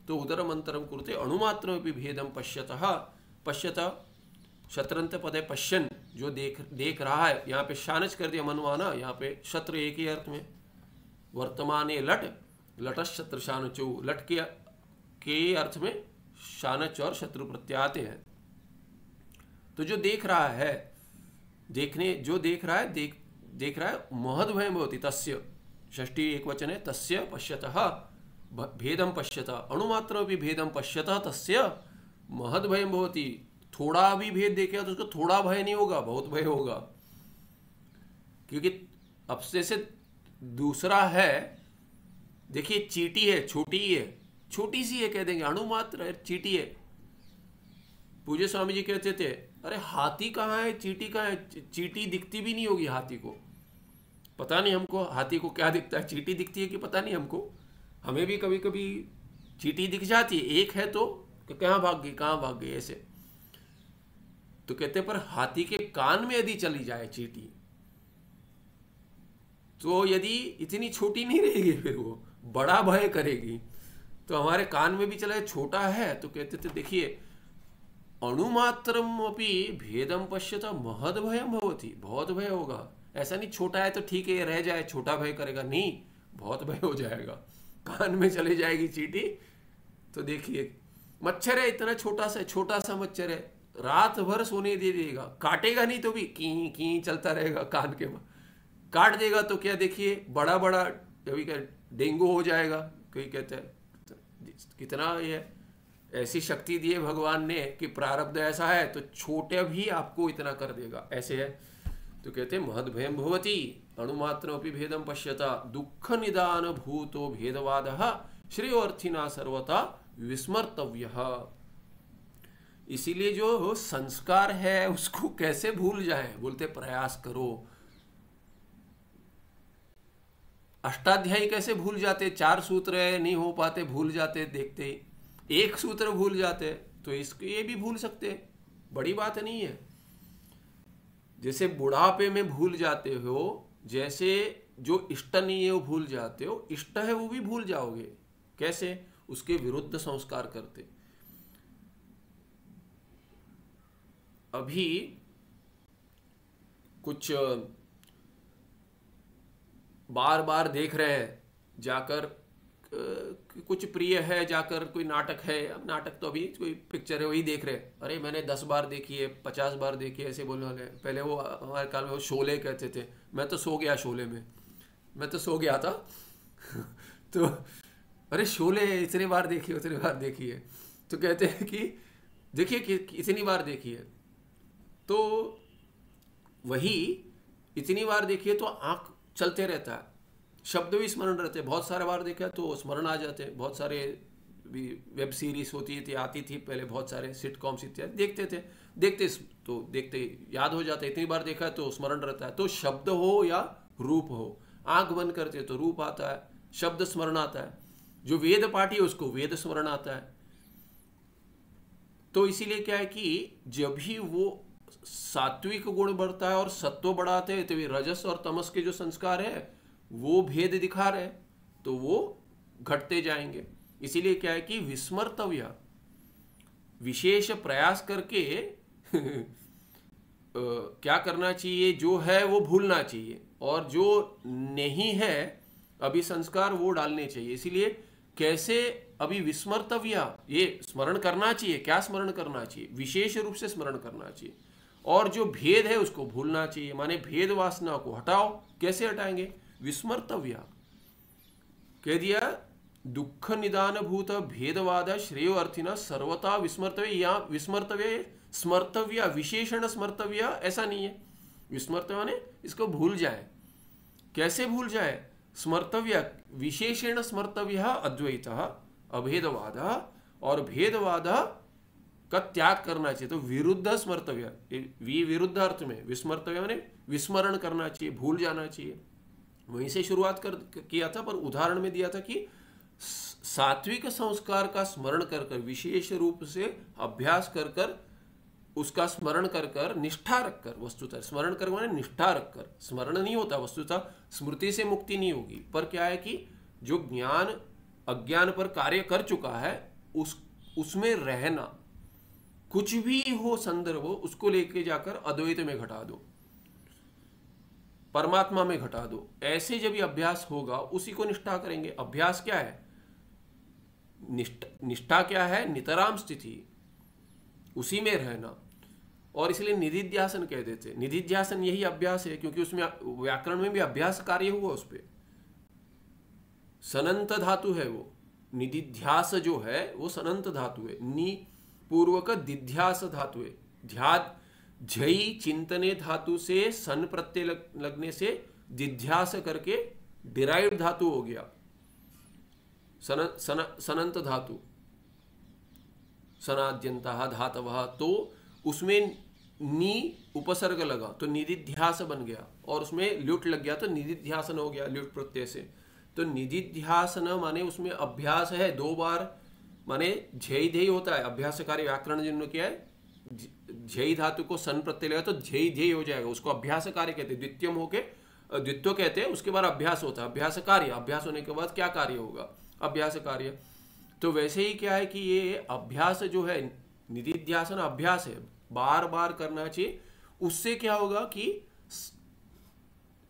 तो उदरम अंतरम कुरुते अणुमात्रमपि भेदम पश्यतः, पश्यतः शत्रंत पद है पश्यन, जो देख रहा है, यहाँ पे शानच कर दिया मनवाना, यहाँ पे शत्रु एक ही अर्थ में, वर्तमान लट, लटस शत्रु शानचो, लट के अर्थ में शानच और शत्रु प्रत्यय आते हैं। तो जो देख रहा है, जो देख रहा है, देख रहा है, महद भयम भवति तस्य, षष्ठी एक वचन है, तस्य पश्यतः भेदम पश्यतः, अणुमात्रमपि भेदम पश्यतः तस्य महद भयम भवति। थोड़ा भी भेद देखेगा तो उसको थोड़ा भय नहीं होगा, बहुत भय होगा, क्योंकि अब से दूसरा है। देखिए चींटी है, छोटी ही है, छोटी सी है, कह देंगे अणुमात्र है, चींटी है। पूज्य स्वामी जी कहते थे, अरे हाथी कहाँ है, चींटी कहाँ है? चींटी दिखती भी नहीं होगी हाथी को, पता नहीं हमको हाथी को क्या दिखता है, चींटी दिखती है कि पता नहीं हमको। हमें भी कभी कभी चींटी दिख जाती है, एक है तो कहाँ भाग गई, कहाँ भाग गई, ऐसे। तो कहते पर हाथी के कान में यदि चली जाए चींटी, तो यदि इतनी छोटी नहीं रहेगी फिर वो बड़ा भय करेगी। तो हमारे कान में भी चला छोटा है तो कहते थे देखिए अणुमात्रम अपि भेदम पश्यत महद भयम भवति, बहुत भय होगा। ऐसा नहीं छोटा है तो ठीक है रह जाए, छोटा भय करेगा, नहीं बहुत भय हो जाएगा। कान में चले जाएगी चींटी तो देखिए मच्छर है, इतना छोटा सा मच्छर है, रात भर सोने दे देगा, काटेगा नहीं तो भी की की चलता रहेगा कान के में, काट देगा तो क्या देखिए बड़ा बड़ा कभी क्या डेंगू हो जाएगा। कोई कहते हैं कितना ये ऐसी शक्ति दी है भगवान ने कि प्रारब्ध ऐसा है तो छोटे भी आपको इतना कर देगा, ऐसे है। तो कहते हैं महद भयम भवति अणुमात्रमपि भेदम पश्यता दुख निदान भूतो भेदवादः श्रेयोर्थिना सर्वथा विस्मर्तव्यः। इसीलिए जो संस्कार है उसको कैसे भूल जाए, बोलते प्रयास करो। अष्टाध्यायी कैसे भूल जाते, 4 सूत्र है नहीं हो पाते, भूल जाते देखते ही, 1 सूत्र भूल जाते, तो इसको ये भी भूल सकते, बड़ी बात नहीं है। जैसे बुढ़ापे में भूल जाते हो, जैसे जो इष्ट नहीं है वो भूल जाते हो, इष्ट है वो भी भूल जाओगे। कैसे? उसके विरुद्ध संस्कार करते। अभी कुछ बार बार देख रहे हैं जाकर, कुछ प्रिय है जाकर कोई नाटक है, अब नाटक तो अभी कोई पिक्चर है वही देख रहे हैं, अरे मैंने 10 बार देखी है 50 बार देखी है, ऐसे बोलने वाले। पहले वो हमारे काल में वो शोले कहते थे, मैं तो सो गया शोले में, मैं तो सो गया था तो अरे शोले इतने बार देखी है, उतने बार देखी है, तो कहते हैं कि देखिए कि इतनी बार देखी है, तो वही इतनी बार देखिए तो आंख चलते रहता है, शब्द भी स्मरण रहते हैं। बहुत सारे बार देखा तो स्मरण आ जाते हैं। बहुत सारे भी वेब सीरीज होती थी, आती थी पहले, बहुत सारे सिटकॉम्स इत्यादि देखते थे, देखते याद हो जाता है। इतनी बार देखा तो स्मरण रहता है। तो शब्द हो या रूप हो, आंख बंद करते तो रूप आता है, शब्द स्मरण आता है। जो वेद पाठी है उसको वेद स्मरण आता है। तो इसीलिए क्या है कि जब भी वो सात्विक गुण बढ़ता है और सत्व बढ़ाते हैं तो वे रजस और तमस के जो संस्कार है वो भेद दिखा रहे, तो वो घटते जाएंगे। इसीलिए क्या है कि विस्मर्तव्य, विशेष प्रयास करके क्या करना चाहिए, जो है वो भूलना चाहिए, और जो नहीं है अभी संस्कार वो डालने चाहिए। इसीलिए कैसे अभी विस्मर्तव्य, ये स्मरण करना चाहिए। क्या स्मरण करना चाहिए? विशेष रूप से स्मरण करना चाहिए, और जो भेद है उसको भूलना चाहिए। माने भेद वासना को हटाओ। कैसे हटाएंगे? विस्मर्तव्य कह दिया, दुख निदान भूत भेदवाद श्रेयो अर्थिना सर्वथा विस्मर्तव्य। या विस्मर्तव्य स्मर्तव्य, विशेषण स्मर्तव्य ऐसा नहीं है। विस्मर्तव्य माने इसको भूल जाए। कैसे भूल जाए? स्मर्तव्य विशेषण स्मर्तव्य अद्वैत अभेदवाद, और भेदवाद का त्याग करना चाहिए। तो विरुद्ध स्मर्तव्य, विरुद्ध अर्थ में विस्मर्तव्य माने विस्मरण करना चाहिए, भूल जाना चाहिए। वहीं से शुरुआत किया था, पर उदाहरण में दिया था कि सात्विक संस्कार का स्मरण कर कर, विशेष रूप से अभ्यास कर कर, उसका स्मरण कर कर, निष्ठा रखकर, वस्तुतः स्मरण कर माने निष्ठा रखकर। स्मरण नहीं होता वस्तुतः, स्मृति से मुक्ति नहीं होगी, पर क्या है कि जो ज्ञान अज्ञान पर कार्य कर चुका है उसमें रहना। कुछ भी हो संदर्भ हो, उसको लेके जाकर अद्वैत में घटा दो, परमात्मा में घटा दो। ऐसे जब ये अभ्यास होगा उसी को निष्ठा करेंगे। अभ्यास क्या है? निष्ठा क्या है? नितराम स्थिति, उसी में रहना। और इसलिए निधिध्यासन कह देते। निधिध्यासन यही अभ्यास है, क्योंकि उसमें व्याकरण में भी अभ्यास कार्य हुआ उस पर। सनंत धातु है वो, निधिध्यास जो है वो सनंत धातु है। नी पूर्वक दिध्यास धातु है। ध्यात झई चिंतने धातु से सन प्रत्यय लगने से दिध्यास करके डिराइव धातु हो गया सनंत धातु, सनाद्यंतः धातवः। तो उसमें नी उपसर्ग लगा तो निधिध्यास बन गया, और उसमें ल्युट लग गया तो निधिध्यासन हो गया ल्युट प्रत्यय से। तो निधिध्यासन माने उसमें अभ्यास है 2 बार, माने झई ध्येय होता है। अभ्यास कार्य व्याकरण जिन्होंने किया है, झई धातु को सन प्रत्यय लगा तो झई ध्येय हो जाएगा, उसको अभ्यास कार्य कहते हैं। द्वितीयम होके द्वित्व कहते हैं, उसके बाद अभ्यास होता है, अभ्यास कार्य, अभ्यास होने के बाद क्या कार्य होगा, अभ्यास कार्य। तो वैसे ही क्या है कि ये अभ्यास जो है, निधिध्यासन अभ्यास है, बार बार करना चाहिए। उससे क्या होगा कि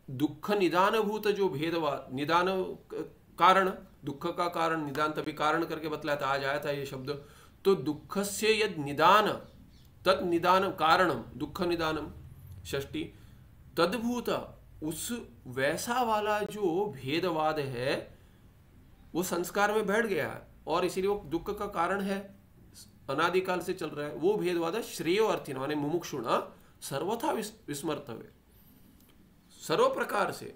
दुख निदानभूत जो भेदवाद, निदान कारण, दुख का कारण, निदान तभी कारण करके बतलाया था, आज आया था ये शब्द। तो दुख से यद निदान, तद निदान कारणम, दुख निदानम षष्ठी, तद्भूत, उस वैसा वाला जो भेदवाद है वो संस्कार में बैठ गया है और इसीलिए वो दुख का कारण है, अनादिकाल से चल रहा है। वो भेदवाद है श्रेयो अर्थिन, माने मुमुक्षुणा सर्वथा विस्मर्तव्य, सर्व प्रकार से,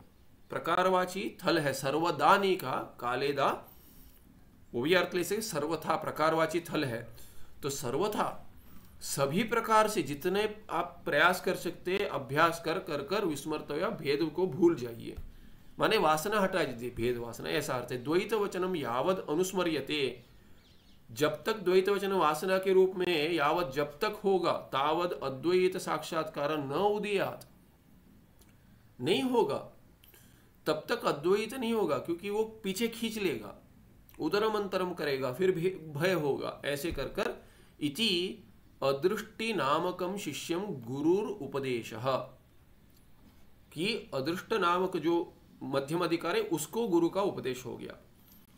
प्रकारवाची थल है, सर्वदानी का कालेदा, वो भी अर्थ ले से सर्वथा प्रकारवाची थल है। तो सर्वथा सभी प्रकार से जितने आप प्रयास कर सकते हैं, अभ्यास कर कर कर विस्मर्तव्य, भेद को भूल जाइए, माने वासना हटा दीजिए, भेद वासना, ऐसा अर्थ है। द्वैत वचनम यावद अनुस्मर्यते, जब तक द्वैत वचन वासना के रूप में यावत जब तक होगा, तावद अद्वैत साक्षात्कार न उदयात, नहीं होगा तब तक अद्वैत नहीं होगा, क्योंकि वो पीछे खींच लेगा, उदरम अंतरम करेगा, फिर भय होगा, ऐसे कर कर इति अदृष्टि नामकम शिष्यम गुरुर उपदेशः, कि अदृष्ट नामक जो मध्यम अधिकार है उसको गुरु का उपदेश हो गया।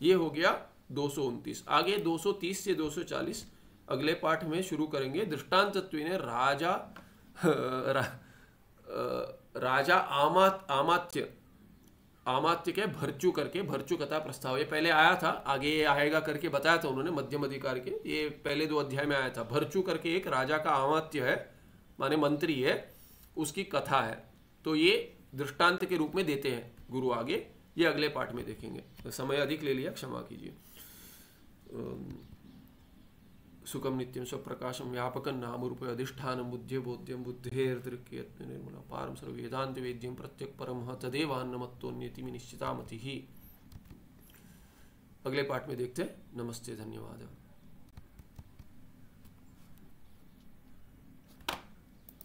ये हो गया 229। आगे 230 से 240 अगले पाठ में शुरू करेंगे। दृष्टांतत्वेन राजा आमात्य के भर्चु करके, भर्चु कथा प्रस्ताव, ये पहले आया था, आगे ये आएगा करके बताया था उन्होंने मध्यम अधिकार के, ये पहले 2 अध्याय में आया था। भर्चु करके एक राजा का आमात्य है, माने मंत्री है, उसकी कथा है। तो ये दृष्टांत के रूप में देते हैं गुरु आगे, ये अगले पाठ में देखेंगे। तो समय अधिक ले लिया, क्षमा कीजिए। सुखम नित्यम स्वप्रकाशम व्यापकं नाम रूप अधिष्ठानम बुद्धि बोध्यम बुद्धेर्दृक्यत्म निर्मला पारम सर्व वेदांत वेद्यम प्रत्यक परम तदेवान्नमत्तोन्यति निश्चिता मति ही। अगले पाठ में देखते हैं। नमस्ते, धन्यवाद।